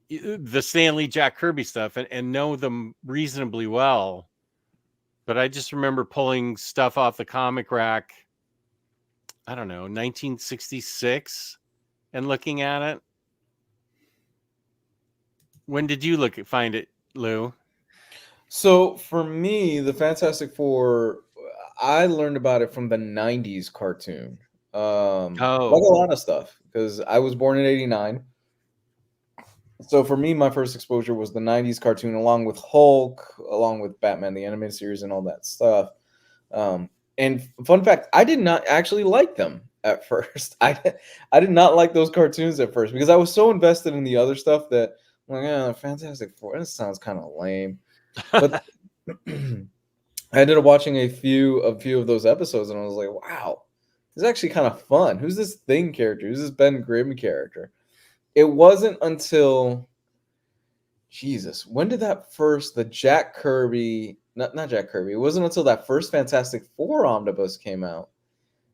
the Stanley Jack Kirby stuff, and know them reasonably well. But I just remember pulling stuff off the comic rack, I don't know, 1966, and looking at it. When did you find it, Lou? So for me, the Fantastic Four, I learned about it from the 90s cartoon. Like a lot of stuff, because I was born in 89. So for me, my first exposure was the 90s cartoon, along with Hulk, along with Batman, the animated series, and all that stuff. And fun fact, I did not actually like them at first. I did not like those cartoons at first because I was so invested in the other stuff that I'm like, yeah, Fantastic Four, this sounds kind of lame. But I ended up watching a few of those episodes, and I was like, wow, It's actually kind of fun. Who's this Thing character? Who's this Ben Grimm character? It wasn't until Jesus, when did the Jack Kirby, not Jack Kirby, it wasn't until that first Fantastic Four omnibus came out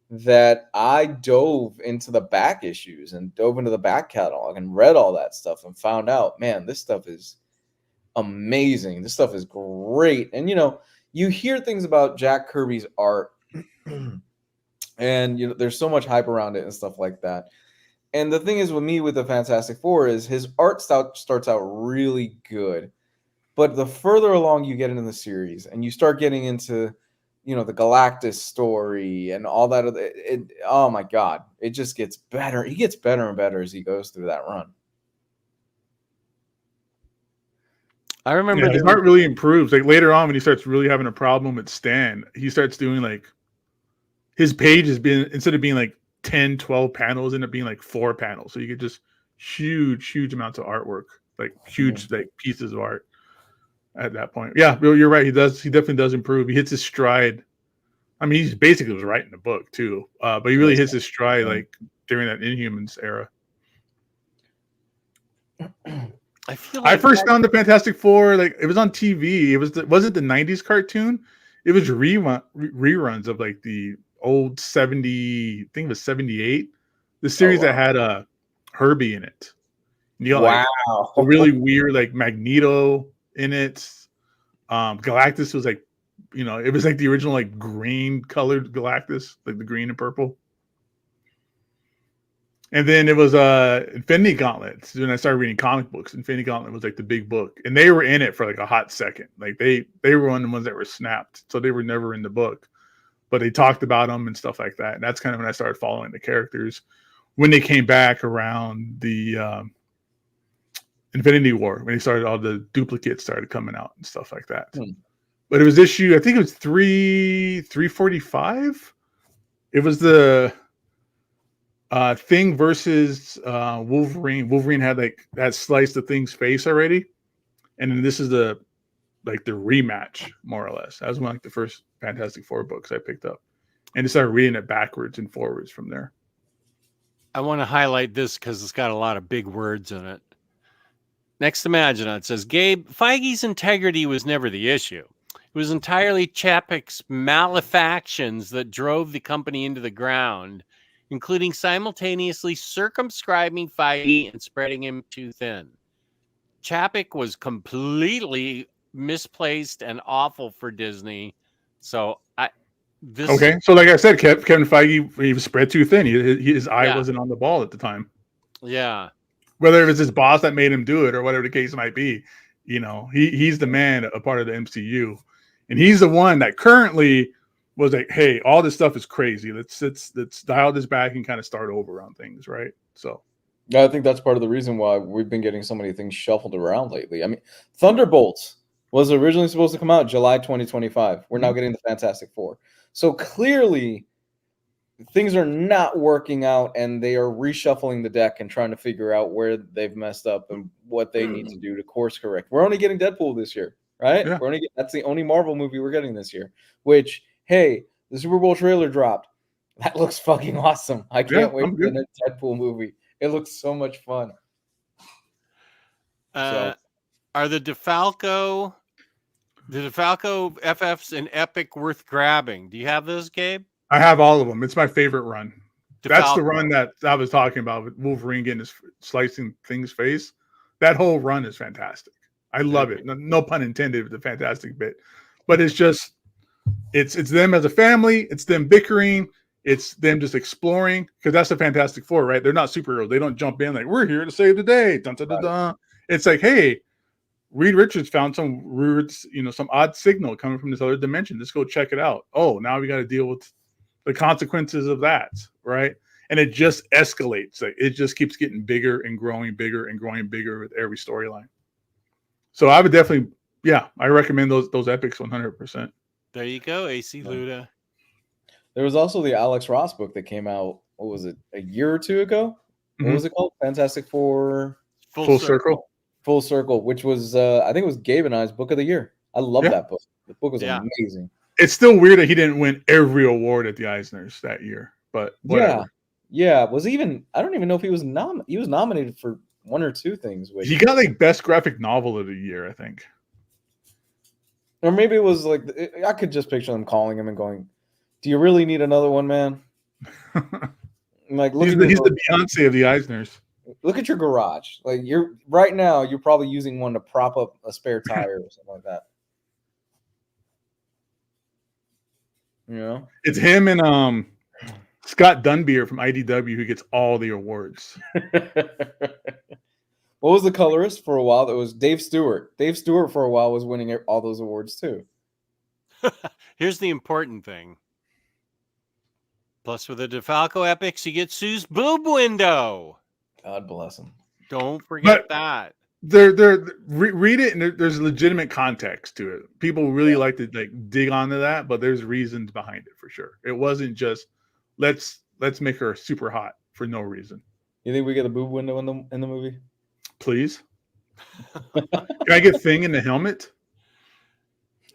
that I dove into the back issues and dove into the back catalog and read all that stuff and found out, man, this stuff is amazing. This stuff is great. And you hear things about Jack Kirby's art and there's so much hype around it and stuff like that. And the thing is with me with the Fantastic Four is his art starts out really good. But the further along you get into the series and you start getting into the Galactus story and all that, oh my God, it just gets better. He gets better and better as he goes through that run. I remember his art really improves. Like later on when he starts really having a problem with Stan, he starts doing like his page has been, instead of being like 10, 12 panels, end up being like 4 panels. So you get just huge amounts of artwork, like huge like pieces of art at that point. Yeah, you're right. He definitely does improve. He hits his stride. I mean, he basically was writing the book too, but he really hits his stride like during that Inhumans era. I feel like I first found the Fantastic Four, like it was on TV. It wasn't the 90s cartoon. It was reruns of like the old 70, I think it was 78. The series that had Herbie in it. And you got like a really weird like Magneto in it. Galactus was like, it was like the original like green colored Galactus, like the green and purple. And then it was Infinity Gauntlet. When I started reading comic books, Infinity Gauntlet was like the big book, and they were in it for like a hot second. Like they were one of the ones that were snapped, so they were never in the book, but they talked about them and stuff like that. And that's kind of when I started following the characters when they came back around the Infinity War, when they started, all the duplicates started coming out and stuff like that. But it was issue, I think it was 345. It was the Thing versus Wolverine. Wolverine had sliced the Thing's face already, and then this is the rematch, more or less. That was one of like the first Fantastic Four books I picked up, and I started reading it backwards and forwards from there. I want to highlight this because it's got a lot of big words in it. Next Imagina, it says, Gabe, Feige's integrity was never the issue. It was entirely Chapek's malefactions that drove the company into the ground, including simultaneously circumscribing Feige and spreading him too thin. Chapek was completely misplaced and awful for Disney. So okay. So like I said, Kevin Feige, he was spread too thin. His eye wasn't on the ball at the time. Yeah. Whether it was his boss that made him do it or whatever the case might be, he's the man, a part of the MCU, and he's the one that currently was like, hey, all this stuff is crazy. Let's dial this back and kind of start over on things, right? So I think that's part of the reason why we've been getting so many things shuffled around lately. I mean, Thunderbolts was originally supposed to come out July 2025. We're now getting the Fantastic Four. So clearly things are not working out, and they are reshuffling the deck and trying to figure out where they've messed up and what they need to do to course correct. We're only getting Deadpool this year, right? Yeah. That's the only Marvel movie we're getting this year, which, hey, the Super Bowl trailer dropped. That looks fucking awesome. I can't wait for the next Deadpool movie. It looks so much fun. Are the DeFalco FFs and Epic worth grabbing? Do you have those, Gabe? I have all of them. It's my favorite run. DeFalco. That's the run that I was talking about with Wolverine getting slicing Thing's face. That whole run is fantastic. I love it. No pun intended with the fantastic bit, but it's just it's them as a family. It's them bickering. It's them just exploring, because that's the Fantastic Four, right? They're not superheroes. They don't jump in like, we're here to save the day. Dun, dun, dun, dun. It's like, hey, Reed Richards found some weird, some odd signal coming from this other dimension. Let's go check it out. Oh, now we got to deal with the consequences of that, right? And it just escalates. Like, it just keeps getting bigger and growing bigger and growing bigger with every storyline. So I would definitely, I recommend those epics 100%. There you go, AC Luda. There was also the Alex Ross book that came out, what was it, a year or two ago? What was it called? Fantastic Four Full Circle. Full Circle, which was, I think it was Gabe and I's book of the year. I love that book. The book was amazing. It's still weird that he didn't win every award at the Eisners that year. but whatever. Yeah. Was even I don't even know if he was nominated for 1 or 2 things. Which He got like best graphic novel of the year, I think. Or maybe it was like I could just picture them calling him and going, "Do you really need another one, man?" Like, he's the Beyonce of the Eisners. Look at your garage. Like you're probably using one to prop up a spare tire or something like that. You know, it's him and Scott Dunbier from IDW who gets all the awards. What was the colorist for a while? That was Dave Stewart. Dave Stewart for a while was winning all those awards too. Here's the important thing. Plus, with the DeFalco epics, you get Sue's boob window. God bless him. Don't forget that. Read it, and there's legitimate context to it. People really like to dig onto that, but there's reasons behind it for sure. It wasn't just let's make her super hot for no reason. You think we get a boob window in the movie? Please. Can I get Thing in the helmet?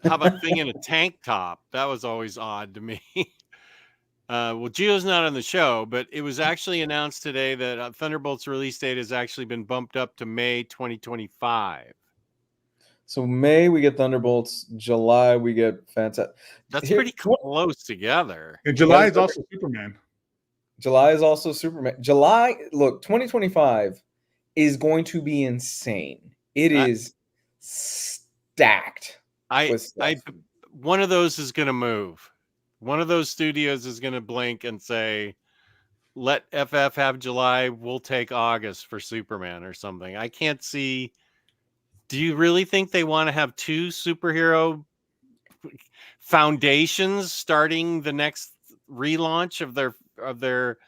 How about Thing in a tank top? That was always odd to me. Well, Gio's not on the show, but it was actually announced today that Thunderbolt's release date has actually been bumped up to May 2025. So May we get Thunderbolts, July we get Fantastic. That's pretty close together. And July is also Superman. July is also Superman. Look, 2025 is going to be insane. It is stacked. One of those is going to move. One of those studios is going to blink and say, let FF have July, we'll take August for Superman or something. I can't see. Do you really think they want to have 2 superhero foundations starting the next relaunch of their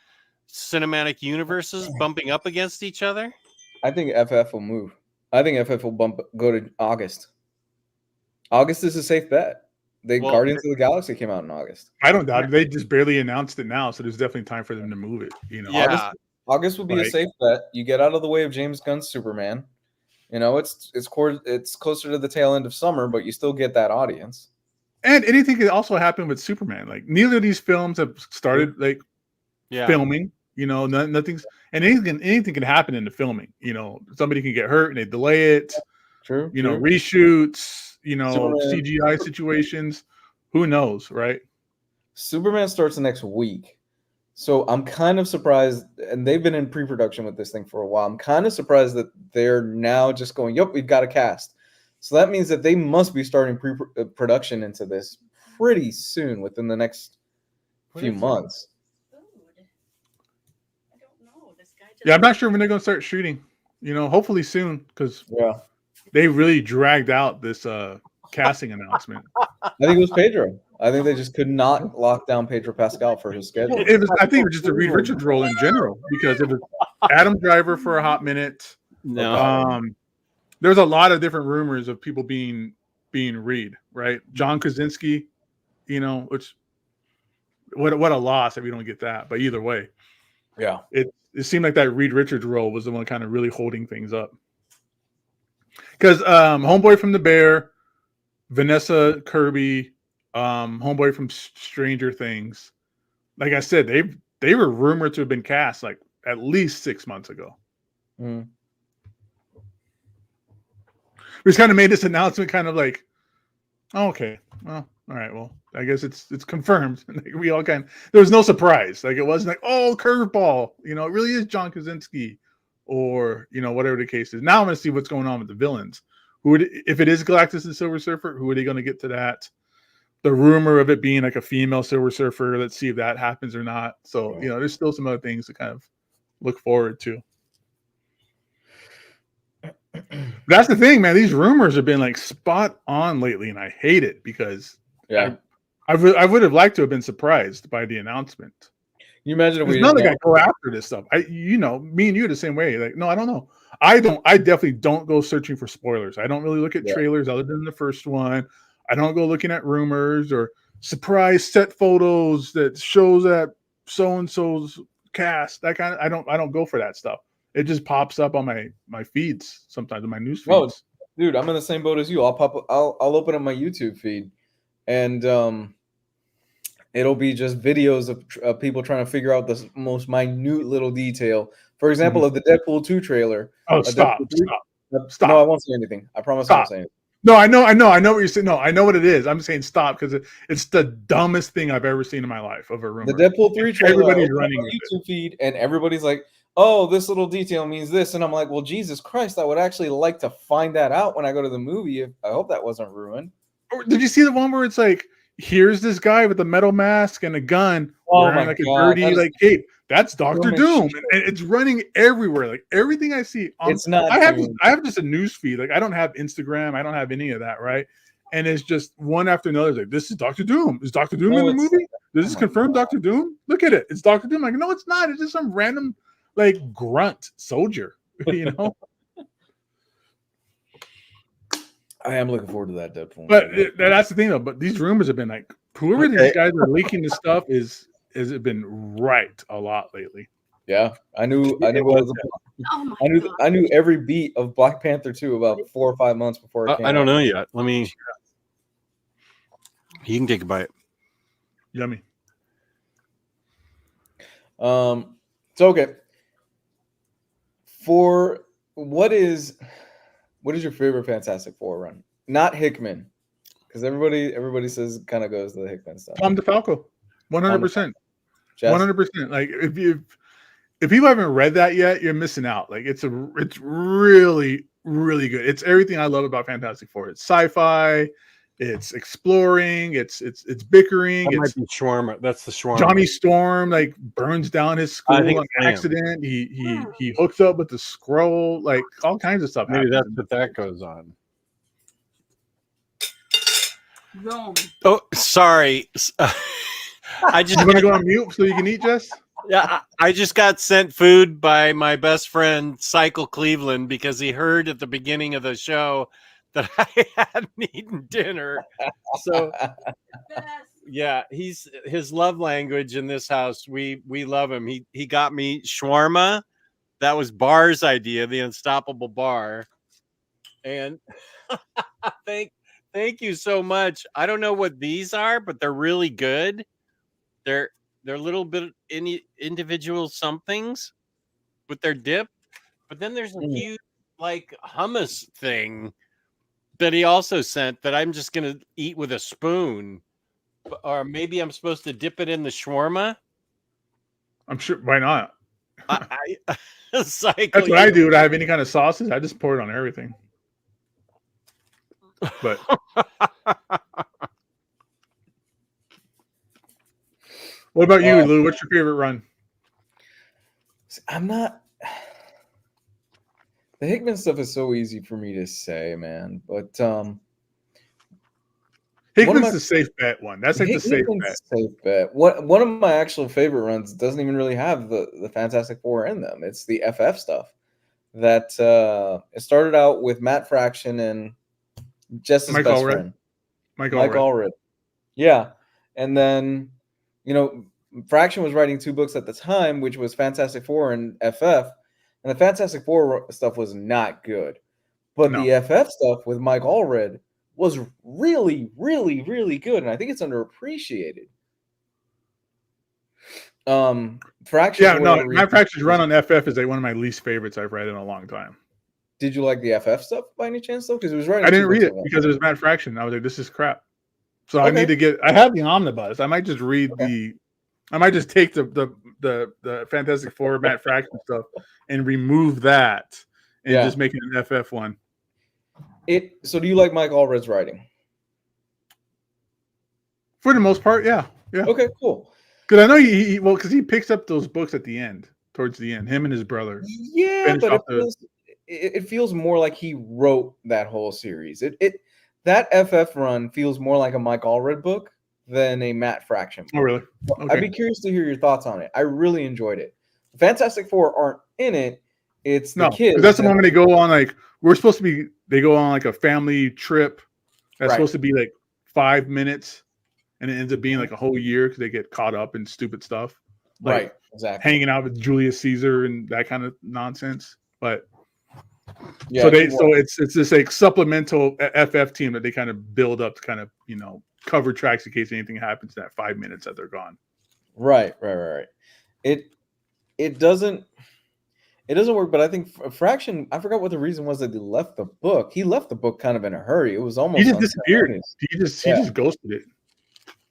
cinematic universes bumping up against each other? I think FF will move. I think FF will go to August. August is a safe bet. Guardians of the Galaxy came out in August. I don't doubt it. They just barely announced it now, so there's definitely time for them to move it. You know, yeah. August will be a safe bet. You get out of the way of James Gunn's Superman. You know, it's closer to the tail end of summer, but you still get that audience. And anything could also happen with Superman. Like neither of these films have started filming. You know, nothing's and anything can happen in the filming. You know, somebody can get hurt and they delay it. True. You know, reshoots. You know, Superman. CGI situations. Who knows, right? Superman starts next week. So I'm kind of surprised, and they've been in pre-production with this thing for a while. I'm kind of surprised that they're now just going, yep, we've got a cast. So that means that they must be starting pre-production into this pretty soon, within the next few months. I don't know. This guy Yeah, I'm not sure when they're going to start shooting. You know, hopefully soon, because they really dragged out this casting announcement. I think it was Pedro. I think they just could not lock down Pedro Pascal for his schedule. I think it was just a Reed Richards role in general, because it was Adam Driver for a hot minute. No, there's a lot of different rumors of people being Reed, right? John Krasinski, you know, which what a loss if we don't get that. But either way, it seemed like that Reed Richards role was the one kind of really holding things up. Because Homeboy from The Bear, Vanessa Kirby, Homeboy from Stranger Things, like I said, they were rumored to have been cast like at least 6 months ago. Mm. We just kind of made this announcement kind of like, oh, okay, well, all right, well, I guess it's confirmed. We all there was no surprise. Like it wasn't like, oh, curveball, you know, it really is John Krasinski, or you know, whatever the case is. Now I'm going to see what's going on with the villains. If it is Galactus and Silver Surfer, who are they going to get to that? The rumor of it being like a female Silver Surfer, let's see if that happens or not. So, you know, there's still some other things to kind of look forward to. That's the thing, man. These rumors have been like spot on lately, and I hate it because I would have liked to have been surprised by the announcement. You imagine if we didn't I go after this stuff. Me and you the same way. Like, no, I don't know. I definitely don't go searching for spoilers. I don't really look at trailers other than the first one. I don't go looking at rumors or surprise set photos that shows that so-and-so's cast. That kind of I don't go for that stuff. It just pops up on my feeds sometimes, in my news feeds. Oh, dude, I'm in the same boat as you. I'll open up my YouTube feed, and It'll be just videos of people trying to figure out the most minute little detail. For example, of the Deadpool 2 trailer. Oh, stop. No, I won't say anything. I promise I won't say anything. No, I know what you're saying. No, I know what it is. I'm saying stop because it's the dumbest thing I've ever seen in my life of a rumor. The Deadpool 3 trailer, everybody's running on YouTube feed, and everybody's like, "Oh, this little detail means this," and I'm like, "Well, Jesus Christ, I would actually like to find that out when I go to the movie. I hope that wasn't ruined." Did you see the one where it's like, here's this guy with a metal mask and a gun wearing like a dirty like cape? That's Doctor Doom, and it's running everywhere. Like everything I see, it's not. I have just a news feed. Like I don't have Instagram. I don't have any of that, right? And it's just one after another. It's like, this is Doctor Doom. Is Doctor Doom in the movie? Does this confirm Doctor Doom? Look at it. It's Doctor Doom. Like, no, it's not. It's just some random like grunt soldier. You know. I am looking forward to that Deadpool. But that's the thing, though. But these rumors have been like, whoever these guys are leaking this stuff has it been right a lot lately. Yeah, I knew what was I knew every beat of Black Panther 2 about 4 or 5 months before it came I don't know yet. Let me. You can take a bite. Yummy. So okay. For what is your favorite Fantastic Four run? Not Hickman, because everybody says it kind of goes to the Hickman stuff. Tom DeFalco, 100%, 100%. Like if people haven't read that yet, you're missing out. Like it's really really good. It's everything I love about Fantastic Four. It's sci-fi, it's exploring, it's bickering. That might be shawarma. That's the shawarma. Johnny Storm like burns down his school on accident. He hooks up with the Skrull. Like all kinds of stuff. Maybe that's what that goes on. No. Oh, sorry. I just want to go on mute so you can eat, Jess. Yeah, I just got sent food by my best friend Cycle Cleveland because he heard at the beginning of the show that I hadn't eaten dinner. So yeah, his love language in this house. We love him. He got me shawarma. That was Bar's idea, the Unstoppable Bar. And thank you so much. I don't know what these are, but they're really good. They're a little bit individual somethings with their dip, but then there's a huge like hummus thing that he also sent that I'm just gonna eat with a spoon, or maybe I'm supposed to dip it in the shawarma. I'm sure. Why not? That's what I do. When I have any kind of sauces, I just pour it on everything. But what about you, Lou? What's your favorite run? I'm not. The Hickman stuff is so easy for me to say, man. But Hickman's the safe bet one. That's like the safe bet. Safe bet. One of my actual favorite runs doesn't even really have the Fantastic Four in them. It's the FF stuff. That it started out with Matt Fraction and Jess's best friend, Mike Allred. Yeah, and then Fraction was writing 2 books at the time, which was Fantastic Four and FF, and the Fantastic Four stuff was not good, but the FF stuff with Mike Allred was really, really, really good, and I think it's underappreciated. Fraction. Matt Fraction's run on FF is like one of my least favorites I've read in a long time. Did you like the FF stuff by any chance though? Because it was right. I didn't read it because it was Matt Fraction. I was like, this is crap. So I need to get. I have the Omnibus. I might just read I might just take the Fantastic Four Matt Fraction stuff and remove that and just make it an FF one. So do you like Mike Allred's writing? For the most part, yeah. Okay, cool. Because I know because he picks up those books at the end, towards the end, him and his brother. Yeah, but it feels more like he wrote that whole series. That FF run feels more like a Mike Allred book than a Matt Fraction book. Oh, really? Okay. I'd be curious to hear your thoughts on it. I really enjoyed it. The Fantastic Four aren't in it. It's the kids. That's the moment they go on they go on like a family trip. That's supposed to be like 5 minutes. And it ends up being like a whole year because they get caught up in stupid stuff. Like exactly. Hanging out with Julius Caesar and that kind of nonsense. But Yeah, so it's this like supplemental FF team that they kind of build up to kind of cover tracks in case anything happens in that 5 minutes that they're gone. Right. It doesn't work, but I think Fraction. I forgot what the reason was that he left the book. He left the book kind of in a hurry. It was almost he just disappeared. He just ghosted it.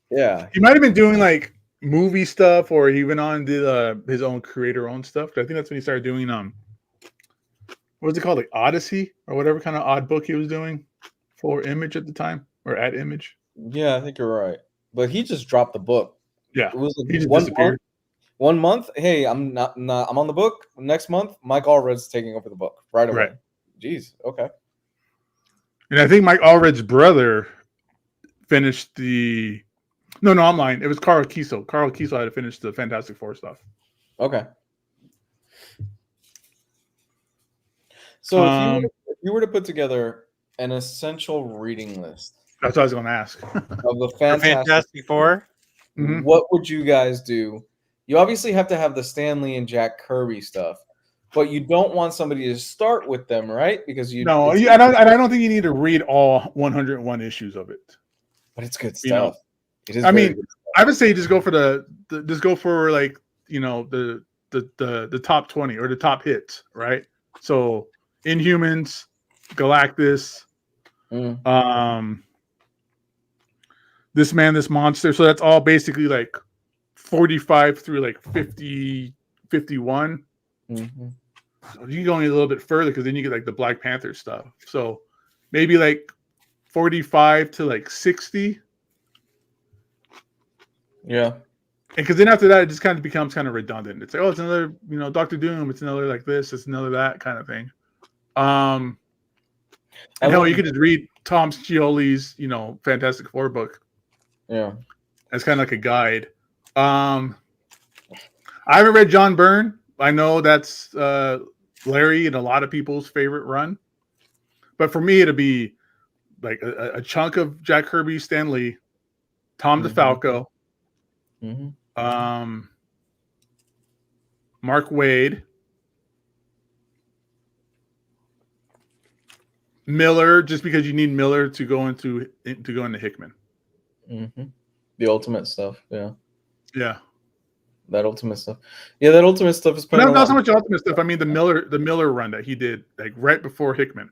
Yeah, he might have been doing like movie stuff, or he went on and did his own creator-owned stuff. I think that's when he started doing what was it called, like Odyssey or whatever kind of odd book he was doing for Image at the time, or at Image. Yeah, I think you're right. But he just dropped the book. Yeah, it was like he just disappeared. 1 month. Hey, I'm not. I'm on the book. Next month, Mike Allred's taking over the book right away. Right. Jeez. Okay. And I think Mike Allred's brother finished the. No, I'm lying. It was Carl Kiesel. Carl Kiesel had to finish the Fantastic Four stuff. Okay. So if you were to put together an essential reading list, that's what I was going to ask. of the Fantastic Four, what would you guys do? You obviously have to have the Stan Lee and Jack Kirby stuff, but you don't want somebody to start with them, right? Because I don't think you need to read all 101 issues of it. But it's good stuff. It is. I would say just go for the top 20 or the top hits, right? So Inhumans, Galactus, This Man, This Monster. So that's all basically like 45 through like 50, 51. Mm-hmm. So you can go a little bit further because then you get like the Black Panther stuff. So maybe like 45 to like 60. Yeah. Because then after that, it just kind of becomes kind of redundant. It's like, oh, it's another, Dr. Doom. It's another like this. It's another that kind of thing. And hell, you could just read Tom Scioli's, Fantastic Four book. Yeah. As kind of like a guide. I haven't read John Byrne. I know that's Larry and a lot of people's favorite run. But for me, it'd be like a chunk of Jack Kirby, Stan Lee, Tom DeFalco, Mark Waid, Miller, just because you need Miller to go into Hickman. The Ultimate stuff, yeah. That Ultimate stuff, that Ultimate stuff is. Not so much Ultimate stuff. I mean the Miller run that he did like right before Hickman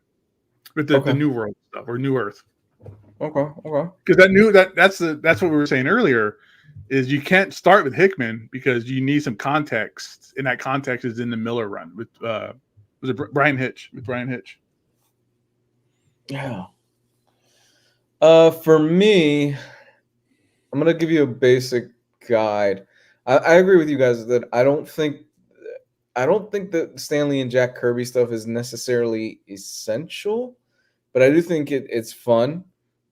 with the New World stuff or New Earth. Okay. Because that's what we were saying earlier, is you can't start with Hickman because you need some context, and that context is in the Miller run with was it Brian Hitch? Yeah. For me, I'm gonna give you a basic guide. I agree with you guys that I don't think that Stan Lee and Jack Kirby stuff is necessarily essential, but I do think it's fun,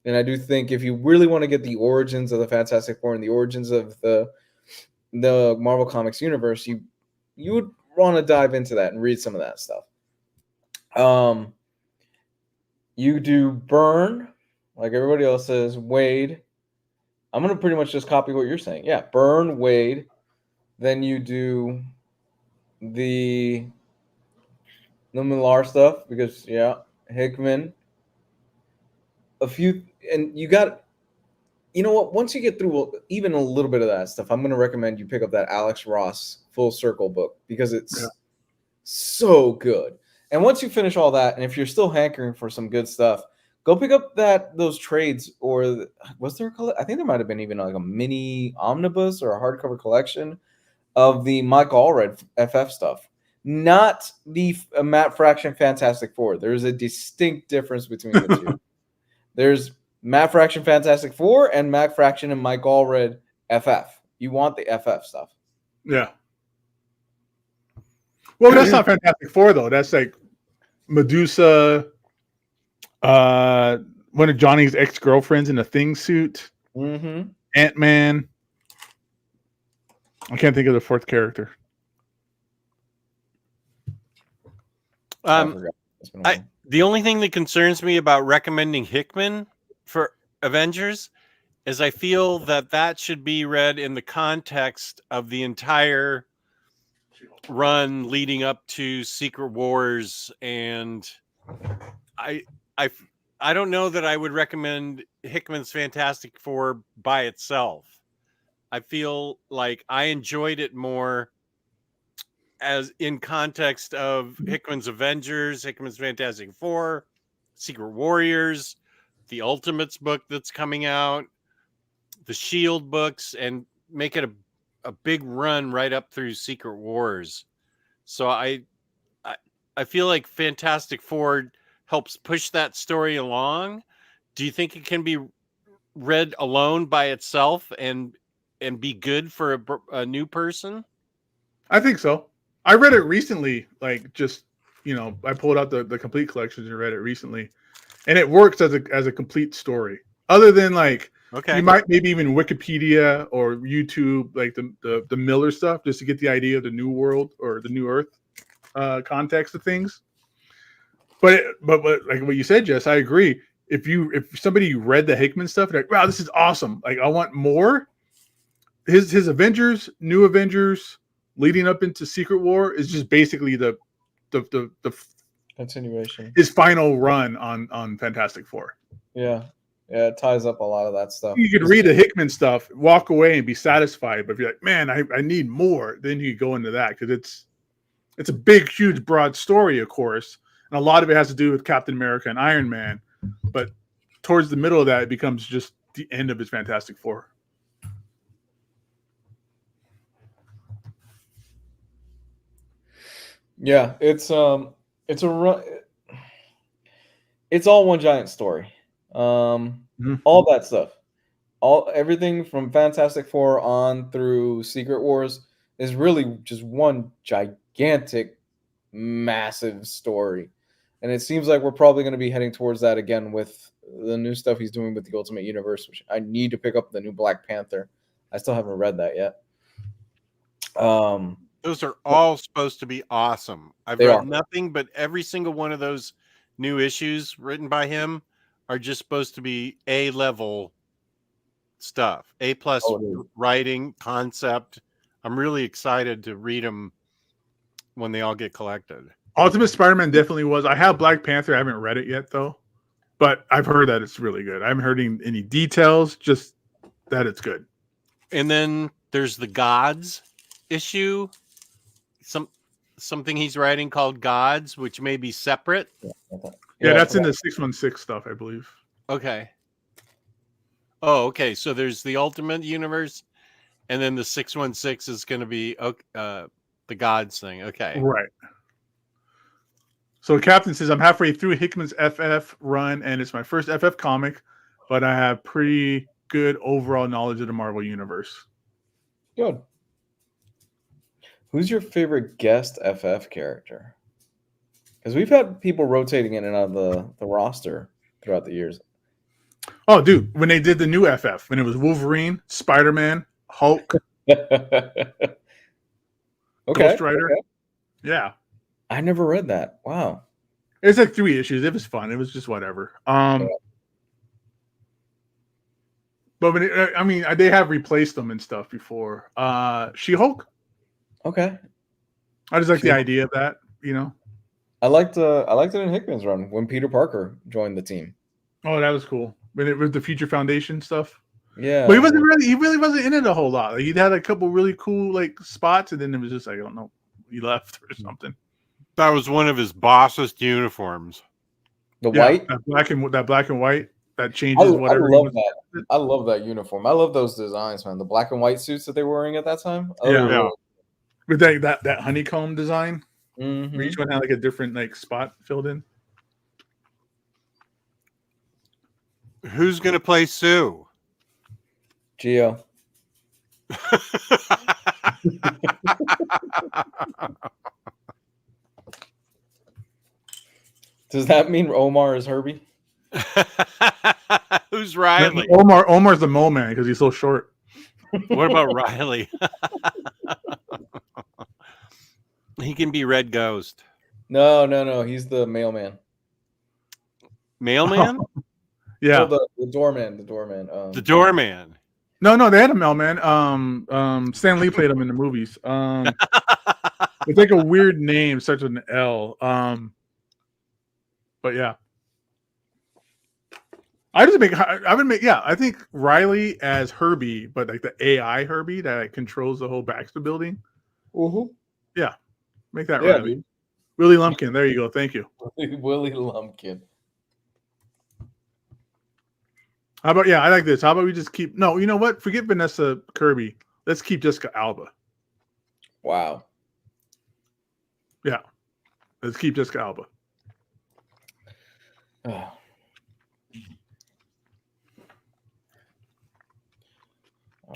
and I do think if you really want to get the origins of the Fantastic Four and the origins of the Marvel Comics universe, you would want to dive into that and read some of that stuff. You do Byrne, like everybody else says, Wade. I'm going to pretty much just copy what you're saying. Yeah, Byrne, Wade. Then you do the Millar stuff because, Hickman. A few, and you got, what? Once you get through even a little bit of that stuff, I'm going to recommend you pick up that Alex Ross Full Circle book because it's so good. And once you finish all that, and if you're still hankering for some good stuff, go pick up those trades, or was there I think there might have been even like a mini omnibus or a hardcover collection of the Mike Allred FF stuff. Not the Matt Fraction Fantastic Four. There's a distinct difference between the two. There's Matt Fraction Fantastic Four and Matt Fraction and Mike Allred FF. You want the FF stuff. Yeah. Well, that's not Fantastic Four, though. That's like Medusa, one of Johnny's ex-girlfriends in a Thing suit, Ant-Man. I can't think of the fourth character. The only thing that concerns me about recommending Hickman for Avengers is I feel that should be read in the context of the entire run leading up to Secret Wars, and I don't know that I would recommend Hickman's Fantastic Four by itself. I feel like I enjoyed it more as in context of Hickman's Avengers, Hickman's Fantastic Four, Secret Warriors, the Ultimates book that's coming out, the Shield books, and make it a big run right up through Secret Wars. So I feel like Fantastic Four helps push that story along. Do you think it can be read alone by itself and be good for a new person? I think so. I read it recently, like just I pulled out the complete collections and read it recently, and it works as a complete story. Other than like you might maybe even Wikipedia or YouTube, like the Miller stuff, just to get the idea of the New World or the New Earth context of things. But like what you said, Jess, I agree. If somebody read the Hickman stuff, like, wow, this is awesome. Like, I want more. His Avengers, New Avengers, leading up into Secret War is just basically the continuation. His final run on Fantastic Four. Yeah, it ties up a lot of that stuff. You could read the Hickman stuff, walk away, and be satisfied. But if you're like, man, I need more, then you go into that because it's a big, huge, broad story, of course, and a lot of it has to do with Captain America and Iron Man. But towards the middle of that, it becomes just the end of his Fantastic Four. Yeah, it's all one giant story. All that stuff, everything from Fantastic Four on through Secret Wars is really just one gigantic, massive story. And it seems like we're probably going to be heading towards that again with the new stuff he's doing with the Ultimate Universe, which I need to pick up the new Black Panther. I still haven't read that yet. Those are all supposed to be awesome. I've read nothing but every single one of those new issues written by him are just supposed to be A-level stuff. A+ writing, concept. I'm really excited to read them when they all get collected. Ultimate Spider-Man definitely was. I have Black Panther. I haven't read it yet, though. But I've heard that it's really good. I haven't heard any details, just that it's good. And then there's the Gods issue. Something he's writing called Gods, which may be separate. Yeah, that's in the 616 stuff, I believe. Okay. Oh, okay. So there's the Ultimate Universe, and then the 616 is going to be the Gods thing. Okay. Right. So Captain says, I'm halfway through Hickman's FF run, and it's my first FF comic, but I have pretty good overall knowledge of the Marvel Universe. Good. Who's your favorite guest FF character? Because we've had people rotating in and out of the roster throughout the years. Oh, dude, when they did the new FF, when it was Wolverine, Spider-Man, Hulk, okay, Ghost Rider. Okay. Yeah. I never read that. Wow. It's like 3 issues. It was fun. It was just whatever. But when they have replaced them and stuff before. She-Hulk. Okay. I just like the idea of that, I liked it in Hickman's run when Peter Parker joined the team. Oh, that was cool. When it was the Future Foundation stuff. Yeah. But he really wasn't in it a whole lot. Like, he'd had a couple really cool like spots, and then it was just like, I don't know, he left or something. That was one of his bossest uniforms. White? That black and white that changes whatever. I love that. I love that uniform. I love those designs, man. The black and white suits that they were wearing at that time. Yeah. With that honeycomb design, mm-hmm. Where each one had like a different like spot filled in. Who's gonna play Sue? Gio. Does that mean Omar is Herbie? Who's Riley? Omar's the mole man because he's so short. What about Riley? He can be Red Ghost. No. He's the mailman. Mailman? Yeah. Oh, the doorman. The doorman. No, they had a mailman. Stan Lee played him in the movies. It's like a weird name, starts with an L. But yeah. I think Riley as Herbie, but like the AI Herbie that controls the whole Baxter building. Mm-hmm. Yeah. Make that Yeah, Riley. dude. Willie Lumpkin. There you go. Thank you. Willie Lumpkin. How about I like this. How about we just keep you know what? Forget Vanessa Kirby. Let's keep Jessica Alba. Wow. Yeah. Let's keep Jessica Alba.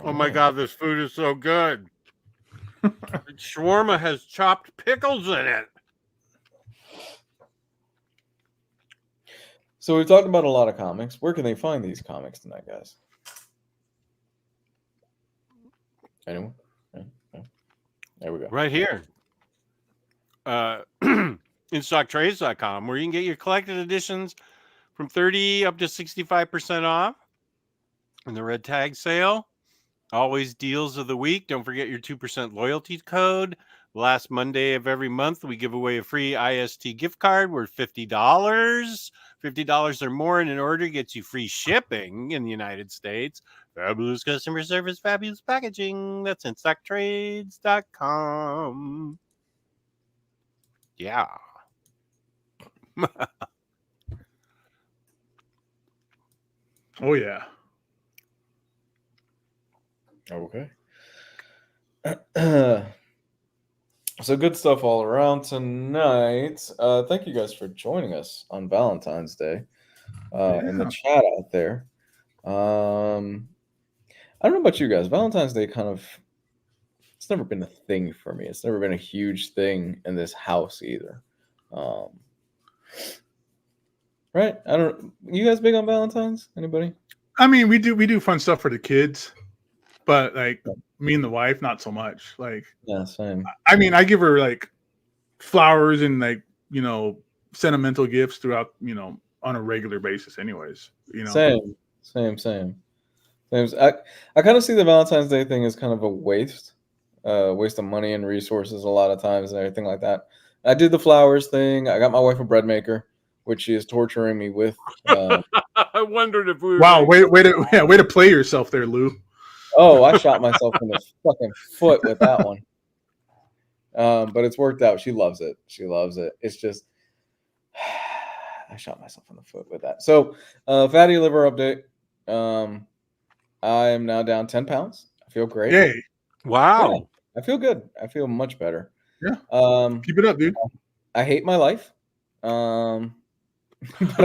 Oh my God, this food is so good. Shawarma has chopped pickles in it. So we've talked about a lot of comics. Where can they find these comics tonight, guys? Anyone? No? There we go. Right here. InStockTrades.com, where you can get your collected editions from 30 up to 65% off. And the red tag sale. Always deals of the week. Don't forget your 2% loyalty code. Last Monday of every month, we give away a free IST gift card worth $50. $50 or more in an order gets you free shipping in the United States. Fabulous customer service, fabulous packaging. That's InStockTrades.com. Yeah. Oh, yeah. Okay. So good stuff all around tonight. Thank you guys for joining us on Valentine's Day in the chat out there. I don't know about you guys. Valentine's Day it's never been a thing for me. It's never been a huge thing in this house either. Right? I don't. You guys big on Valentine's? Anybody? I mean, we do fun stuff for the kids, but like me and the wife, not so much. Like, yeah, same. I mean, I give her like flowers and like sentimental gifts throughout on a regular basis, anyways. Same. I kind of see the Valentine's Day thing as kind of a waste of money and resources a lot of times and everything like that. I did the flowers thing. I got my wife a bread maker, which she is torturing me with. I wondered if we were. Wow, way to play yourself there, Lou. Oh, I shot myself in the fucking foot with that one. But it's worked out. She loves it. It's just I shot myself in the foot with that. So, fatty liver update. I am now down 10 pounds. I feel great. Yay. Wow. Yeah, I feel good. I feel much better. Yeah. Keep it up, dude. I hate my life. But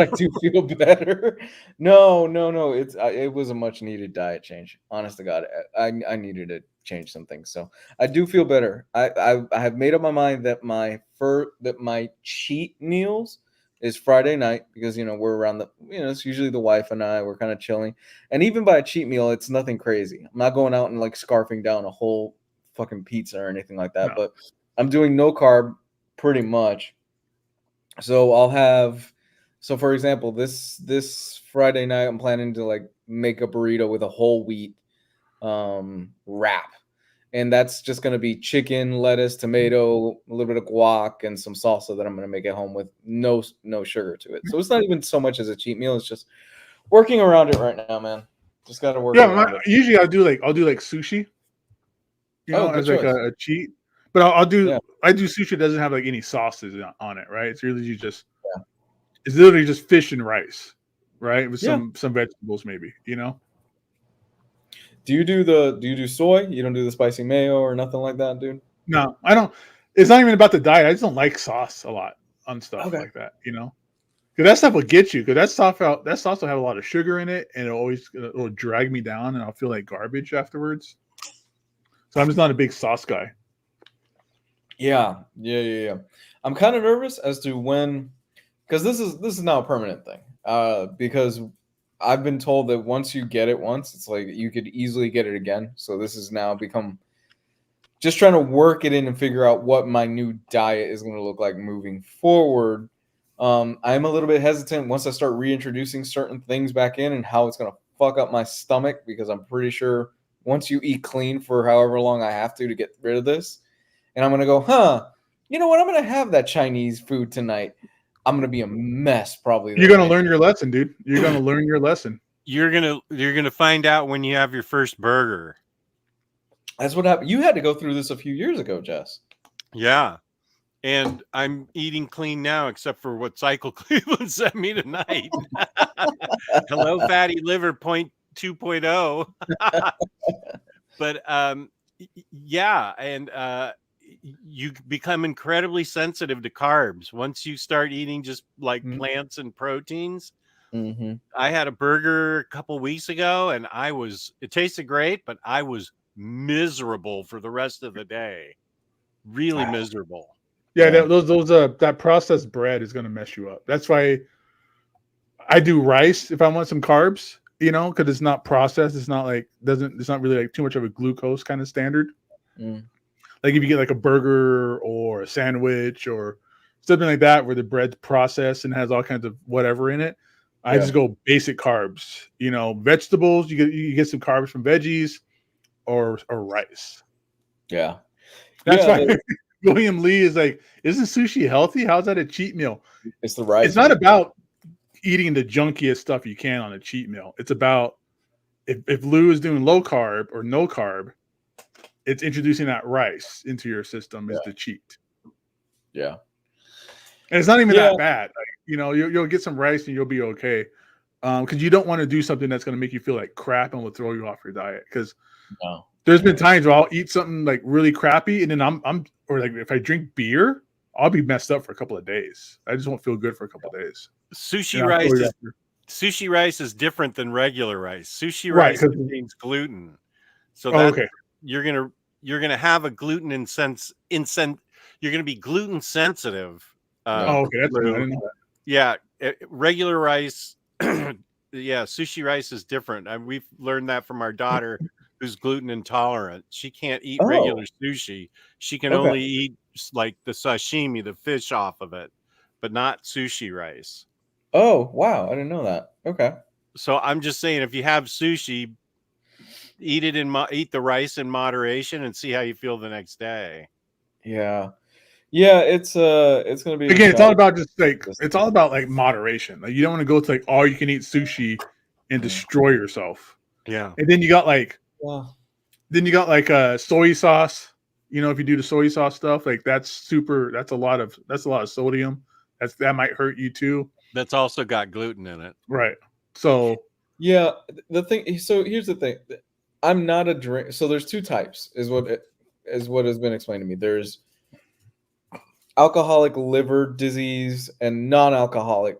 I do feel better. No. It was a much needed diet change. Honest to God, I needed to change some things. So I do feel better. I have made up my mind that my cheat meals is Friday night because we're around it's usually the wife and I, we're kind of chilling. And even by a cheat meal, it's nothing crazy. I'm not going out and like scarfing down a whole fucking pizza or anything like that. No. But I'm doing no carb pretty much. So I'll have. So for example, this Friday night, I'm planning to like make a burrito with a whole wheat wrap. And that's just going to be chicken, lettuce, tomato, a little bit of guac, and some salsa that I'm going to make at home with no sugar to it. So it's not even so much as a cheat meal. It's just working around it right now, man. Just got to work around it. Usually I'll do like sushi, as like a cheat. But I do sushi that doesn't have like any sauces on it, right? It's really just it's literally just fish and rice, right? With some vegetables, maybe, Do you do soy? You don't do the spicy mayo or nothing like that, dude? No, I don't. It's not even about the diet. I just don't like sauce a lot on stuff like that, Because that stuff will get you. Because that sauce will have a lot of sugar in it, and it'll drag me down, and I'll feel like garbage afterwards. So I'm just not a big sauce guy. Yeah. I'm kind of nervous as to when, because this is now a permanent thing. Because I've been told that once you get it once, it's like you could easily get it again. So this has now become just trying to work it in and figure out what my new diet is going to look like moving forward. I'm a little bit hesitant once I start reintroducing certain things back in and how it's going to fuck up my stomach, because I'm pretty sure once you eat clean for however long I have to get rid of this, and I'm going to go, you know what? I'm gonna have that Chinese food tonight. I'm gonna be a mess. Probably. You're gonna learn your lesson, dude. You're gonna learn your lesson. You're gonna find out when you have your first burger. That's what happened. You had to go through this a few years ago, Jess. Yeah. And I'm eating clean now, except for what Cycle Cleveland sent me tonight. Hello, fatty liver 2.0. But yeah, and you become incredibly sensitive to carbs once you start eating just like plants and proteins. I had a burger a couple weeks ago, and it tasted great, but I was miserable for the rest of the day. Really miserable. Yeah, that processed bread is going to mess you up. That's why I do rice if I want some carbs, because it's not processed. It's not it's not really like too much of a glucose kind of standard. Like if you get like a burger or a sandwich or something like that where the bread's processed and has all kinds of whatever in it, I just go basic carbs. Vegetables, you get some carbs from veggies or rice. Yeah. That's why William Lee is like, isn't sushi healthy? How's that a cheat meal? It's the rice. It's not about eating the junkiest stuff you can on a cheat meal. It's about if Lou is doing low carb or no carb, it's introducing that rice into your system is the cheat. Yeah. And it's not even that bad. You'll get some rice and you'll be okay. Because you don't want to do something that's going to make you feel like crap and will throw you off your diet. Because there's been times where I'll eat something like really crappy, and then or like if I drink beer, I'll be messed up for a couple of days. I just won't feel good for a couple of days. Sushi rice is different than regular rice. Sushi rice contains gluten, so you're gonna have a gluten you're gonna be gluten sensitive. That's good. I didn't know that. Yeah, regular rice. Sushi rice is different. We've learned that from our daughter, who's gluten intolerant. She can't eat regular sushi. She can only eat like the sashimi, the fish off of it, but not sushi rice. Oh, wow. I didn't know that. Okay. So I'm just saying, if you have sushi, eat the rice in moderation and see how you feel the next day. Yeah. Yeah, it's gonna be again. It's all about it's all about like moderation. Like you don't want to go to like all you can eat sushi and destroy yourself. Yeah, and then you got like soy sauce. If you do the soy sauce stuff, like that's a lot of sodium. That might hurt you too. That's also got gluten in it, right? So yeah, so here's the thing. I'm not a drink. So there's two types, is what has been explained to me. There's alcoholic liver disease and non-alcoholic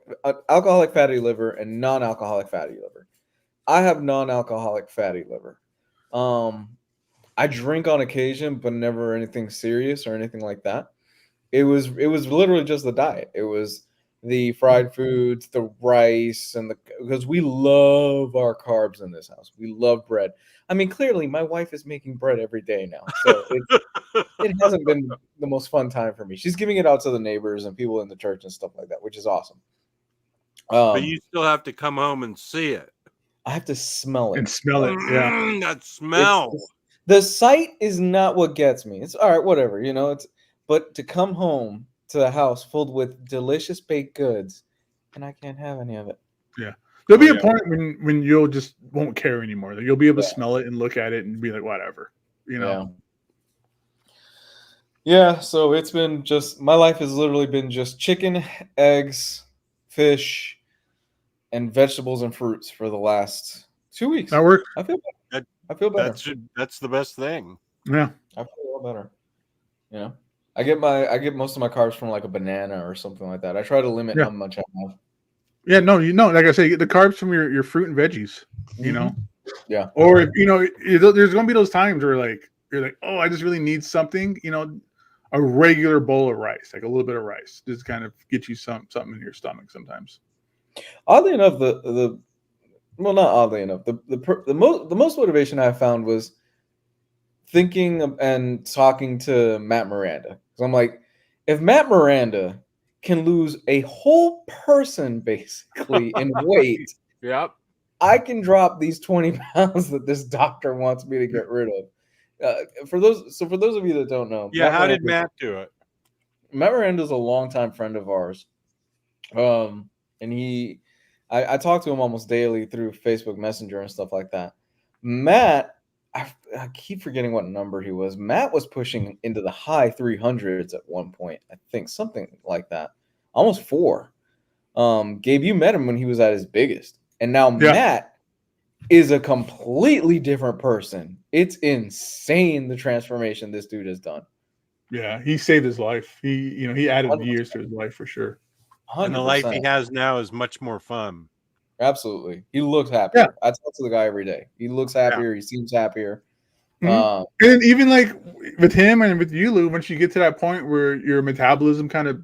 alcoholic fatty liver and non-alcoholic fatty liver. I have non-alcoholic fatty liver. I drink on occasion, but never anything serious or anything like that. It was literally just the diet. It was the fried foods, the rice, because we love our carbs in this house. We love bread. I mean, clearly, my wife is making bread every day now, so it hasn't been the most fun time for me. She's giving it out to the neighbors and people in the church and stuff like that, which is awesome. But you still have to come home and see it. I have to smell it. And smell it, yeah. That smell. The sight is not what gets me. It's all right, whatever, but to come home to the house filled with delicious baked goods, and I can't have any of it. Yeah. There'll be a point when you'll just won't care anymore. You'll be able to smell it and look at it and be like, whatever, Yeah, so it's been my life has literally been just chicken, eggs, fish, and vegetables and fruits for the last 2 weeks. That works. I feel better. That's the best thing. Yeah. I feel a lot better. I get most of my carbs from like a banana or something like that. I try to limit how much I have. Yeah, no, like I say, get the carbs from your fruit and veggies, Yeah. Or there's going to be those times where you're like, oh, I just really need something, a regular bowl of rice, like a little bit of rice, just kind of get you something in your stomach sometimes. Oddly enough, not oddly enough, the most motivation I found was thinking and talking to Matt Miranda. Because I'm like, if Matt Miranda can lose a whole person basically in weight, yep, I can drop these 20 pounds that this doctor wants me to get rid of. For those of you that don't know, how did Matt do it? Matt Miranda's a longtime friend of ours. And I talk to him almost daily through Facebook Messenger and stuff like that. Matt, I keep forgetting what number he was. Matt was pushing into the high 300s at one point, I think, something like that, almost 4. Gabe, you met him when he was at his biggest, and now Matt is a completely different person. It's insane the transformation this dude has done. Yeah, he saved his life. He added 100%. Years to his life for sure. 100%. And the life he has now is much more fun. Absolutely. He looks happier. Yeah. I talk to the guy every day. He looks happier. Yeah. He seems happier. And even like with him and with you, Lou, once you get to that point where your metabolism kind of,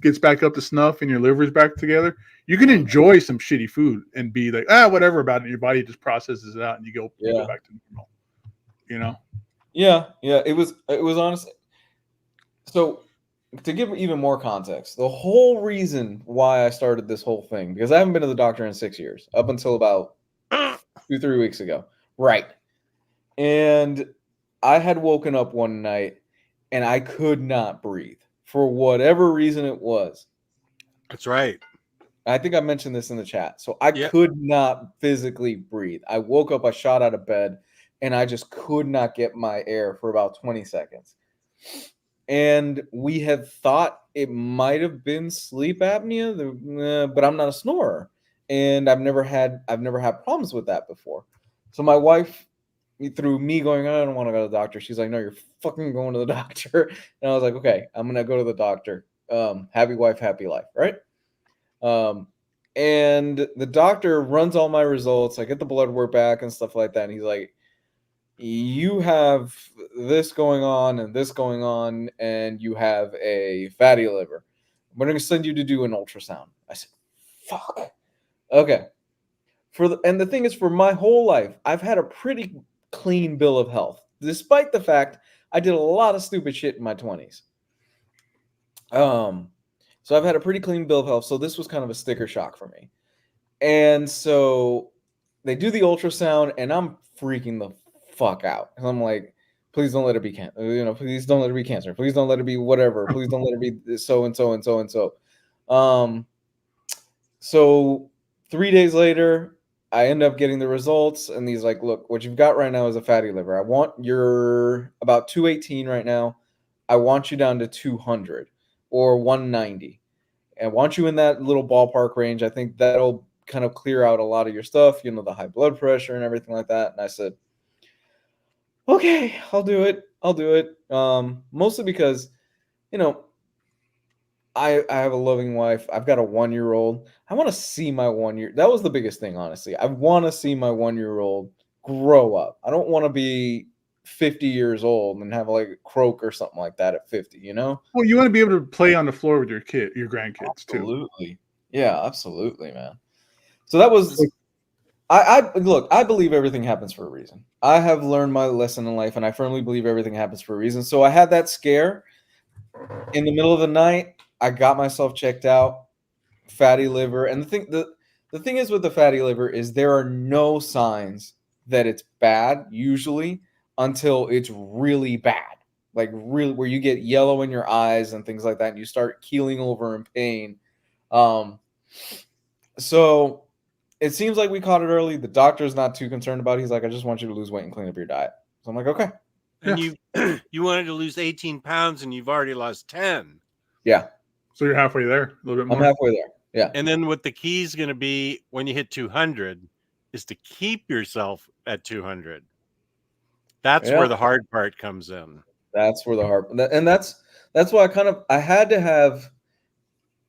gets back up to snuff and your liver's back together, you can enjoy some shitty food and be like, whatever about it. Your body just processes it out and you go back to normal, Yeah. Yeah. It was honestly. So to give even more context, the whole reason why I started this whole thing, because I haven't been to the doctor in 6 years, up until about 2-3 weeks ago. Right. And I had woken up one night and I could not breathe for whatever reason it was. That's right. I think I mentioned this in the chat. So I could not physically breathe. I woke up, I shot out of bed, and I just could not get my air for about 20 seconds. And we had thought it might have been sleep apnea, but I'm not a snorer, and I've never had problems with that before. So my wife, through me going, I don't want to go to the doctor, she's like, no, you're fucking going to the doctor. And I was like, okay, I'm gonna go to the doctor. Happy wife, happy life, right? And the doctor runs all my results. I get the blood work back and stuff like that, and he's like, you have this going on and this going on, and you have a fatty liver. We're going to send you to do an ultrasound. I said, fuck. Okay. And the thing is, for my whole life, I've had a pretty clean bill of health, despite the fact I did a lot of stupid shit in my 20s. So I've had a pretty clean bill of health. So this was kind of a sticker shock for me. And so they do the ultrasound, and I'm freaking the fuck out. And I'm like, please don't let it be cancer. Please don't let it be cancer. Please don't let it be whatever. Please don't let it be so and so and so and so. So 3 days later, I end up getting the results, and he's like, look, what you've got right now is a fatty liver. I want you're about 218 right now. I want you down to 200 or 190. And I want you in that little ballpark range. I think that'll kind of clear out a lot of your stuff, the high blood pressure and everything like that. And I said, okay, I'll do it. Mostly because, I have a loving wife. I've got a 1-year-old. I want to see my 1 year. That was the biggest thing, honestly. I want to see my 1-year-old grow up. I don't want to be 50 years old and have like a croak or something like that at 50, Well, you want to be able to play on the floor with your grandkids too. Absolutely. Yeah, absolutely, man. So that was I believe everything happens for a reason. I have learned my lesson in life, and I firmly believe everything happens for a reason. So I had that scare in the middle of the night. I got myself checked out, fatty liver. And the thing is with the fatty liver is there are no signs that it's bad usually until it's really bad, like really where you get yellow in your eyes and things like that, and you start keeling over in pain. So it seems like we caught it early. The doctor's not too concerned about it. He's like, I just want you to lose weight and clean up your diet. So I'm like, okay. And you wanted to lose 18 pounds and you've already lost 10. Yeah. So you're halfway there, a little bit more. I'm halfway there. Yeah. And then what the key is going to be when you hit 200 is to keep yourself at 200. That's where the hard part comes in. That's where the hard, and that's why I had to have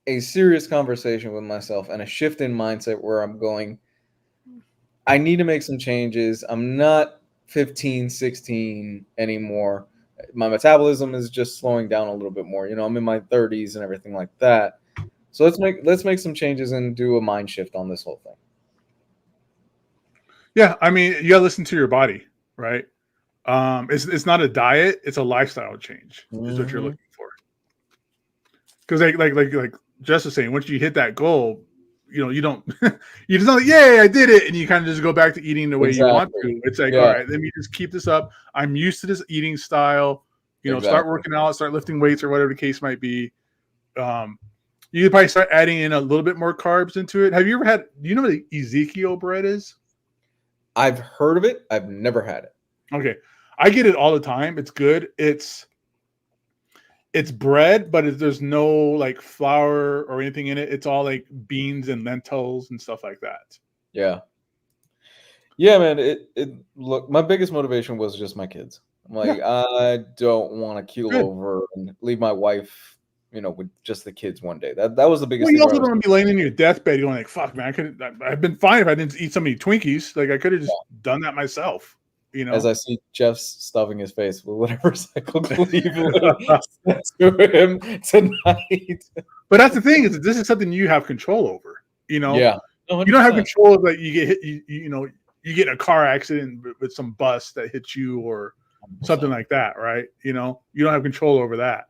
a serious conversation with myself and a shift in mindset where I'm going, I need to make some changes. I'm not 15, 16 anymore. My metabolism is just slowing down a little bit more. I'm in my 30s and everything like that. So let's make some changes and do a mind shift on this whole thing. Yeah, I mean, you gotta listen to your body, right? It's not a diet; it's a lifestyle change. Is what you're looking for. Because like Jess was saying, once you hit that goal, you don't you just not, yay, I did it, and you kind of just go back to eating the way you want to. It's like, all right, let me just keep this up. I'm used to this eating style. You know, Exactly. start working out, start lifting weights, or whatever the case might be. You could probably start adding in a little bit more carbs into it. Have you ever had? Do you know what Ezekiel bread is? I've heard of it. I've never had it. Okay, I get it all the time. It's good. It's bread, but there's no like flour or anything in it. It's all like beans and lentils and stuff like that. Yeah. Yeah, man. It look, my biggest motivation was just my kids. I'm like, I don't want to keel over and leave my wife, you know, with just the kids one day. That was the biggest Well, you thing. also don't want to be laying in your deathbed going like, fuck, man, I've been fine if I didn't eat so many Twinkies. Like I could have just done that myself. You know, as I see Jeff's stuffing his face with whatever cycle Cleveland to him tonight. But that's the thing, is that this is something you have control over. You know, Yeah. 100%. You don't have control of, like, you get hit, you know, you get in a car accident with some bus that hits you or 100%. Something like that, right? You know, you don't have control over that.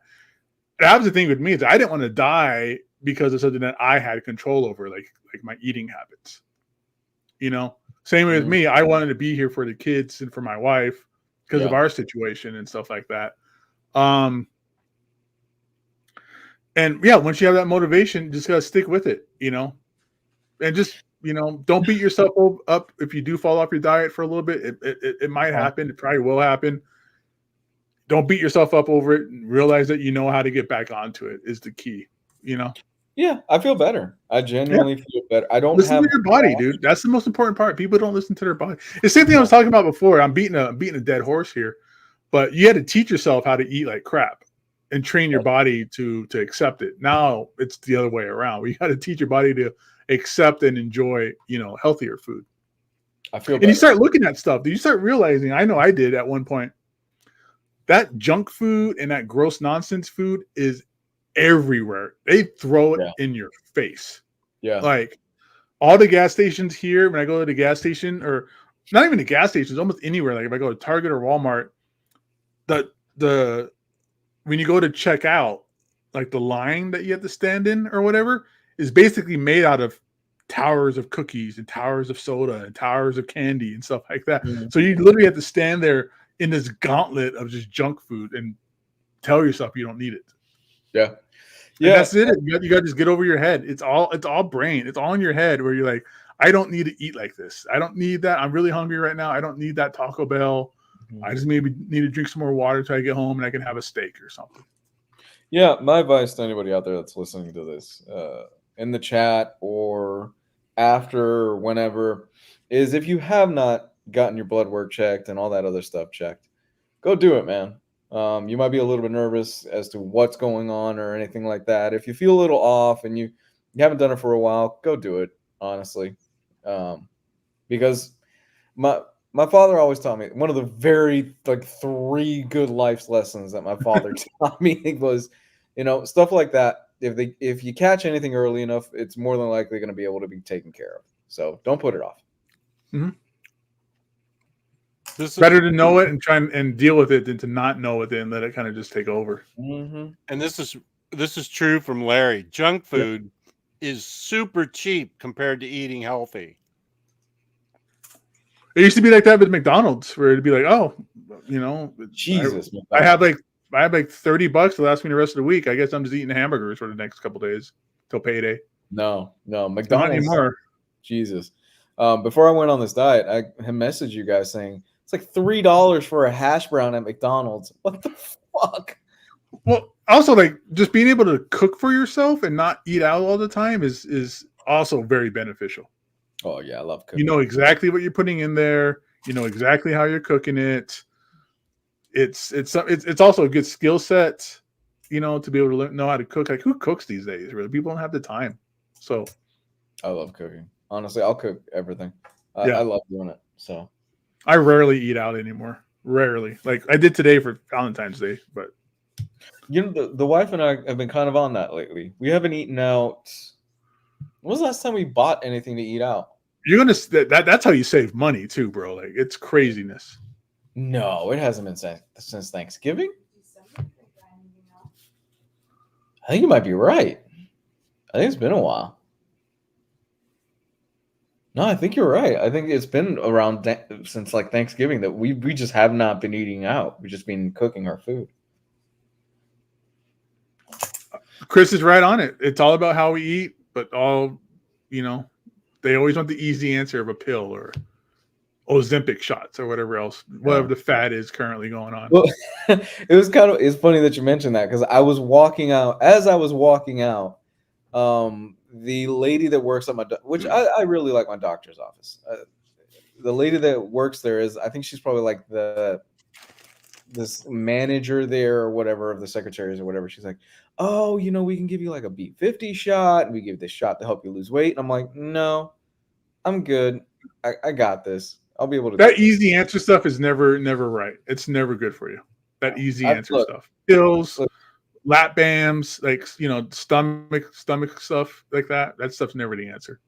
That was the thing with me, is I didn't want to die because of something that I had control over, like my eating habits. You know, same way with me. I wanted to be here for the kids and for my wife because of our situation and stuff like that. And yeah, once you have that motivation, just gotta stick with it, you know, and just, you know, don't beat yourself up if you do fall off your diet for a little bit. It might happen. It probably will happen. Don't beat yourself up over it, and realize that you know how to get back onto it is the key, you know? Yeah, I feel better. I genuinely feel better. I don't listen to your body, dude. That's the most important part. People don't listen to their body. It's the same thing I was talking about before. I'm beating a dead horse here, but you had to teach yourself how to eat like crap and train your body to accept it. Now it's the other way around. We got to teach your body to accept and enjoy, you know, healthier food. I feel better. And you start looking at stuff. You start realizing, I know I did at one point, that junk food and that gross nonsense food is everywhere. They throw it in your face. Yeah. Like all the gas stations here, when I go to the gas station, or not even the gas stations, almost anywhere. Like if I go to Target or Walmart, the when you go to check out, like the line that you have to stand in or whatever is basically made out of towers of cookies and towers of soda and towers of candy and stuff like that. So you literally have to stand there in this gauntlet of just junk food and tell yourself you don't need it. Yeah. Yeah. And that's it. You got to just get over your head. It's all brain. It's all in your head where you're like, I don't need to eat like this. I don't need that. I'm really hungry right now. I don't need that Taco Bell. I just maybe need to drink some more water till I get home and I can have a steak or something. Yeah. My advice to anybody out there that's listening to this in the chat or after or whenever is, if you have not gotten your blood work checked and all that other stuff checked, go do it, man. You might be a little bit nervous as to what's going on or anything like that. If you feel a little off and you haven't done it for a while, go do it, honestly. Because my father always taught me, one of the very, like, 3 good life lessons that my father taught me was, you know, stuff like that. If you catch anything early enough, it's more than likely going to be able to be taken care of. So don't put it off. Mm-hmm. Better to know it and try and deal with it than to not know it and let it kind of just take over. Mm-hmm. And this is true from Larry. Junk food is super cheap compared to eating healthy. It used to be like that with McDonald's, where it'd be like, oh, you know, Jesus, I have like $30 to last me the rest of the week. I guess I'm just eating hamburgers for the next couple of days till payday. No, McDonald's not anymore. Jesus. Before I went on this diet, I had messaged you guys saying it's like $3 for a hash brown at McDonald's. What the fuck? Well, also, like, just being able to cook for yourself and not eat out all the time is also very beneficial. Oh yeah, I love cooking. You know exactly what you're putting in there. You know exactly how you're cooking it. It's also a good skill set, you know, to be able to know how to cook. Like, who cooks these days? Really, people don't have the time. So, I love cooking. Honestly, I'll cook everything. I love doing it. So, I rarely eat out anymore. Rarely. Like I did today for Valentine's Day, but you know, the wife and I have been kind of on that lately. We haven't eaten out. When was the last time we bought anything to eat out? You're gonna that's how you save money too, bro. Like, it's craziness. No, it hasn't been since Thanksgiving. I think you might be right. I think it's been a while. No, I think you're right. I think it's been around since like Thanksgiving that we just have not been eating out. We've just been cooking our food. Chris is right on it. It's all about how we eat, but they always want the easy answer of a pill or Ozempic shots or whatever else, whatever the fad is currently going on. Well, it's funny that you mentioned that because I was walking out. As I was walking out, the lady that works at which I really like my doctor's office. The lady that works there I think she's probably like this manager there or whatever of the secretaries or whatever. She's like, oh, we can give you like a B50 shot and we give this shot to help you lose weight. And I'm like, no, I'm good. I got this. I'll be able to. That easy answer stuff is never right. It's never good for you. That easy answer stuff. Pills, lap bams, like stomach stuff like that. That stuff's never the answer.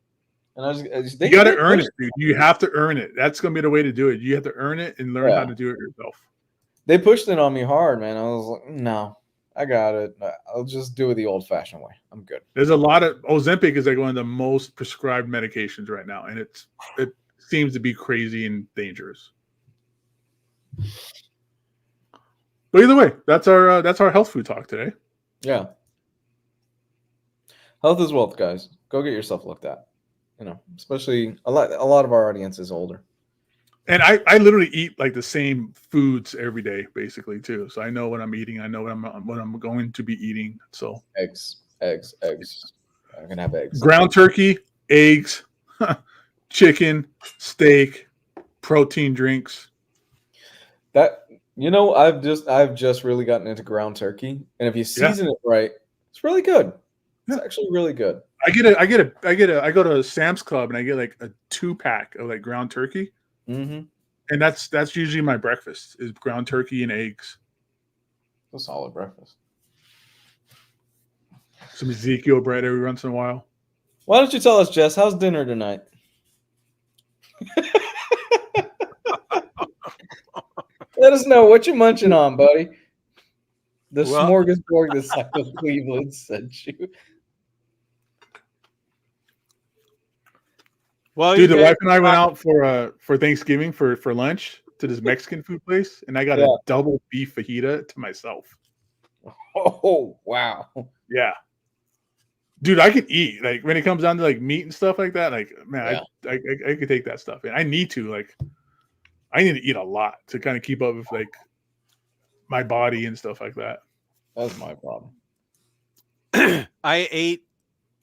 And you got to earn it, dude. You have to earn it. That's gonna be the way to do it. You have to earn it and learn how to do it yourself. They pushed it on me hard, man. I was like, no, I got it. I'll just do it the old-fashioned way. I'm good. There's a lot of Ozempic is like one of the most prescribed medications right now, and it seems to be crazy and dangerous. But either way, that's our health food talk today. Yeah. Health is wealth, guys. Go get yourself looked at. Especially a lot of our audience is older. And I literally eat like the same foods every day, basically, too. So I know what I'm eating. I know what I'm going to be eating. So eggs. I'm gonna have eggs. Ground turkey, eggs, chicken, steak, protein drinks. I've just really gotten into ground turkey, and if you season it right, it's really good. It's actually really good. I go to Sam's Club and I get like a 2-pack of like ground turkey. Mm-hmm. And that's usually my breakfast is ground turkey and eggs. A solid breakfast. Some Ezekiel bread every once in a while. Why don't you tell us, Jess, how's dinner tonight? Let us know what you're munching on, buddy. The smorgasbord that Cycle Cleveland sent you. Well, dude, the wife and I went out for Thanksgiving for lunch to this Mexican food place, and I got a double beef fajita to myself. Oh, wow. Yeah. Dude, I could eat. Like, when it comes down to, like, meat and stuff like that, like, man, I could take that stuff. And I need to, like, I need to eat a lot to kind of keep up with, like, my body and stuff like that. That's my problem. I ate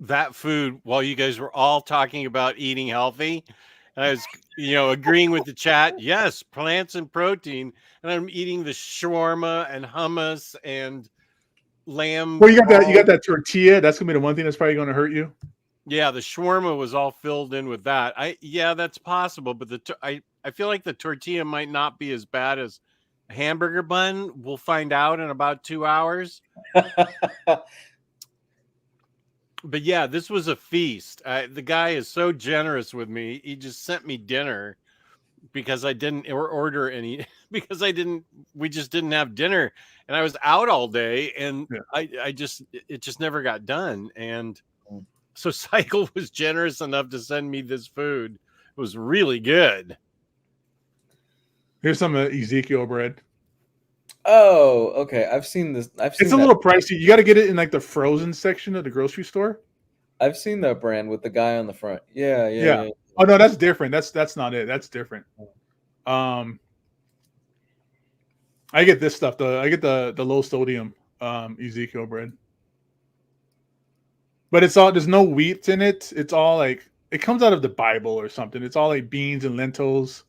that food while you guys were all talking about eating healthy. And I was, agreeing with the chat. Yes, plants and protein. And I'm eating the shawarma and hummus and lamb. Well, you got that tortilla. That's gonna be the one thing that's probably gonna hurt you. Yeah, the shawarma was all filled in with that. That's possible, but I feel like the tortilla might not be as bad as a hamburger bun. We'll find out in about 2 hours. But yeah, this was a feast. The guy is so generous with me. He just sent me dinner because I didn't order any because we just didn't have dinner, and I was out all day, and it just never got done. And so Cycle was generous enough to send me this food. It was really good. Here's some Ezekiel bread. Oh, okay. I've seen this. It's a little pricey. You got to get it in like the frozen section of the grocery store. I've seen that brand with the guy on the front. Yeah. Oh no, that's different. That's not it. That's different. I get this stuff. I get the low sodium Ezekiel bread. But there's no wheat in it. It's all like it comes out of the Bible or something. It's all like beans and lentils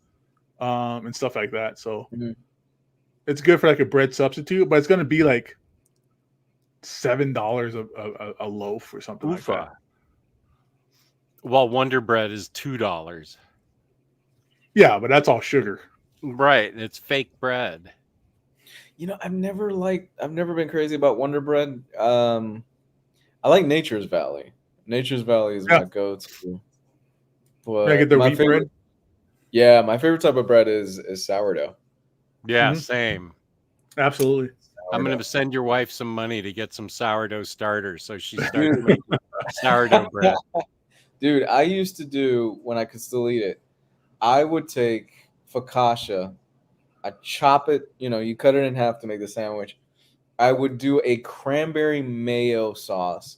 and stuff like that. So it's good for like a bread substitute, but it's gonna be like $7 a loaf or something like that. While Wonder Bread is $2. Yeah, but that's all sugar. Right. It's fake bread. I've never been crazy about Wonder Bread. I like Nature's Valley. Nature's Valley is my go-to. But can I get the wheat bread? Yeah, my favorite type of bread is sourdough. Yeah, same. Absolutely. Sourdough. I'm going to send your wife some money to get some sourdough starters so she starts making sourdough bread. Dude, I used to do, when I could still eat it, I would take focaccia, I chop it, you cut it in half to make the sandwich. I would do a cranberry mayo sauce.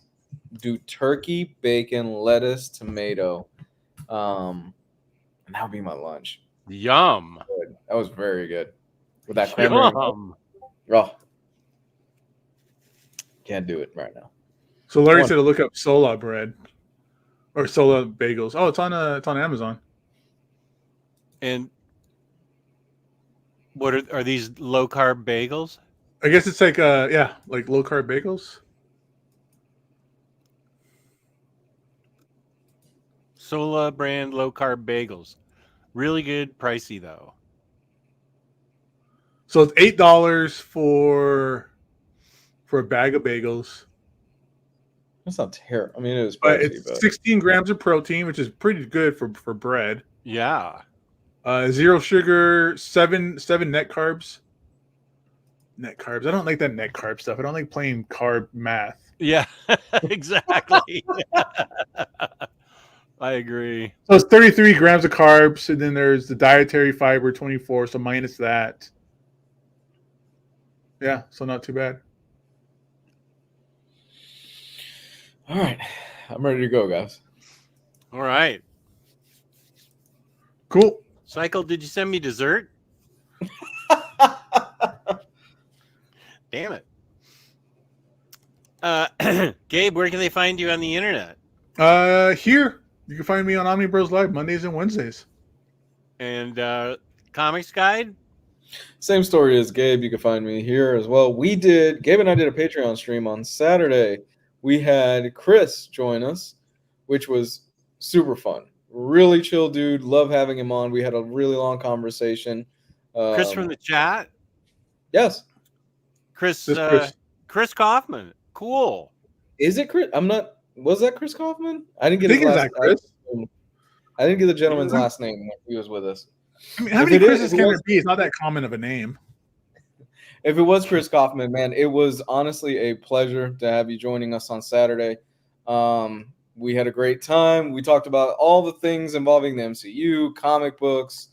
Do turkey, bacon, lettuce, tomato. And that would be my lunch. Yum. Good. That was very good. With that cranberry. Yum. Oh, can't do it right now. So Larry said to look up Sola bread or Sola bagels. Oh, it's on Amazon. And what are these low carb bagels? I guess it's like like low carb bagels. Sola brand low carb bagels. Really good, pricey though. So it's $8 for a bag of bagels. That's not terrible. I mean, it is But pricey, it's 16 grams of protein, which is pretty good for bread. Yeah. 0 sugar, 7 net carbs. Net carbs. I don't like that net carb stuff. I don't like playing carb math. Yeah, exactly. I agree. So it's 33 grams of carbs, and then there's the dietary fiber, 24, so minus that. Yeah, so not too bad. All right. I'm ready to go, guys. All right. Cool. Cycle, did you send me dessert? Damn it. Gabe, where can they find you on the internet? Here. You can find me on Omnibros Live Mondays and Wednesdays. And Comics Guide? Same story as Gabe. You can find me here as well. Gabe and I did a Patreon stream on Saturday. We had Chris join us, which was super fun. Really chill dude. Love having him on. We had a really long conversation. Chris from the chat? Yes. Chris Kaufman. Cool. Is it Chris? Was that Chris Kaufman? I didn't get his last name. I didn't get the gentleman's last name when he was with us. I mean, how many Chris's can there be? It's not that common of a name. If it was Chris Kaufman, man, it was honestly a pleasure to have you joining us on Saturday. We had a great time. We talked about all the things involving the MCU, comic books,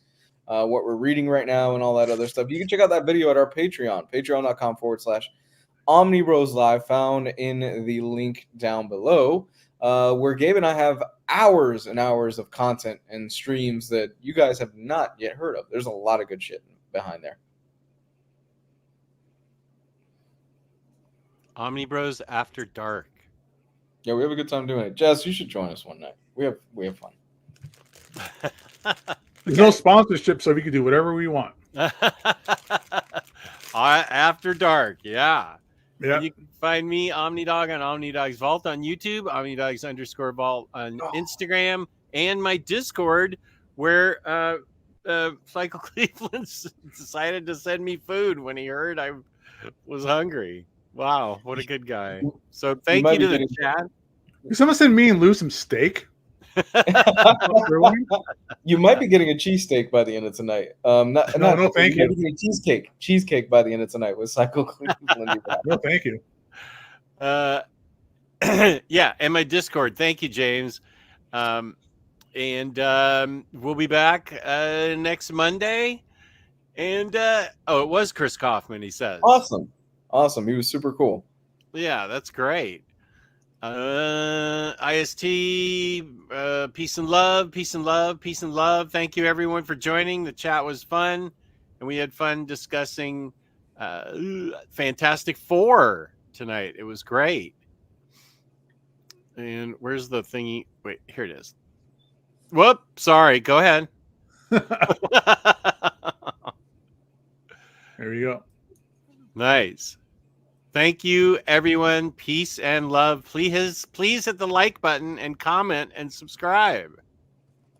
what we're reading right now, and all that other stuff. You can check out that video at our Patreon, patreon.com/OmnibrosLive, found in the link down below, where Gabe and I have hours and hours of content and streams that you guys have not yet heard of. There's a lot of good shit behind there. Omnibros After Dark. Yeah, we have a good time doing it. Jess, you should join us one night. We have fun. There's no sponsorship, so we can do whatever we want. After Dark, yeah. Yeah. You can find me, OmniDog, on OmniDog's Vault on YouTube, OmniDogs_Vault on Instagram, and my Discord, where Cycle Cleveland decided to send me food when he heard I was hungry. Wow, what a good guy. So thank you to the chat. Can someone send me and Lou some steak? You might be getting a cheesesteak by the end of tonight. No, thank you. Cheesecake by the end of tonight with Cycle Cleveland. No, thank you. Yeah, and my Discord. Thank you, James. And we'll be back next Monday. And it was Chris Kaufman, he says. Awesome. He was super cool. Yeah, that's great. IST, peace and love. Thank you everyone for joining. The chat was fun, and we had fun discussing Fantastic Four tonight. It was great. And where's the thingy? Wait, here it is. Whoop, sorry, go ahead. There you go. Nice. Thank you, everyone. Peace and love. Please hit the like button and comment and subscribe.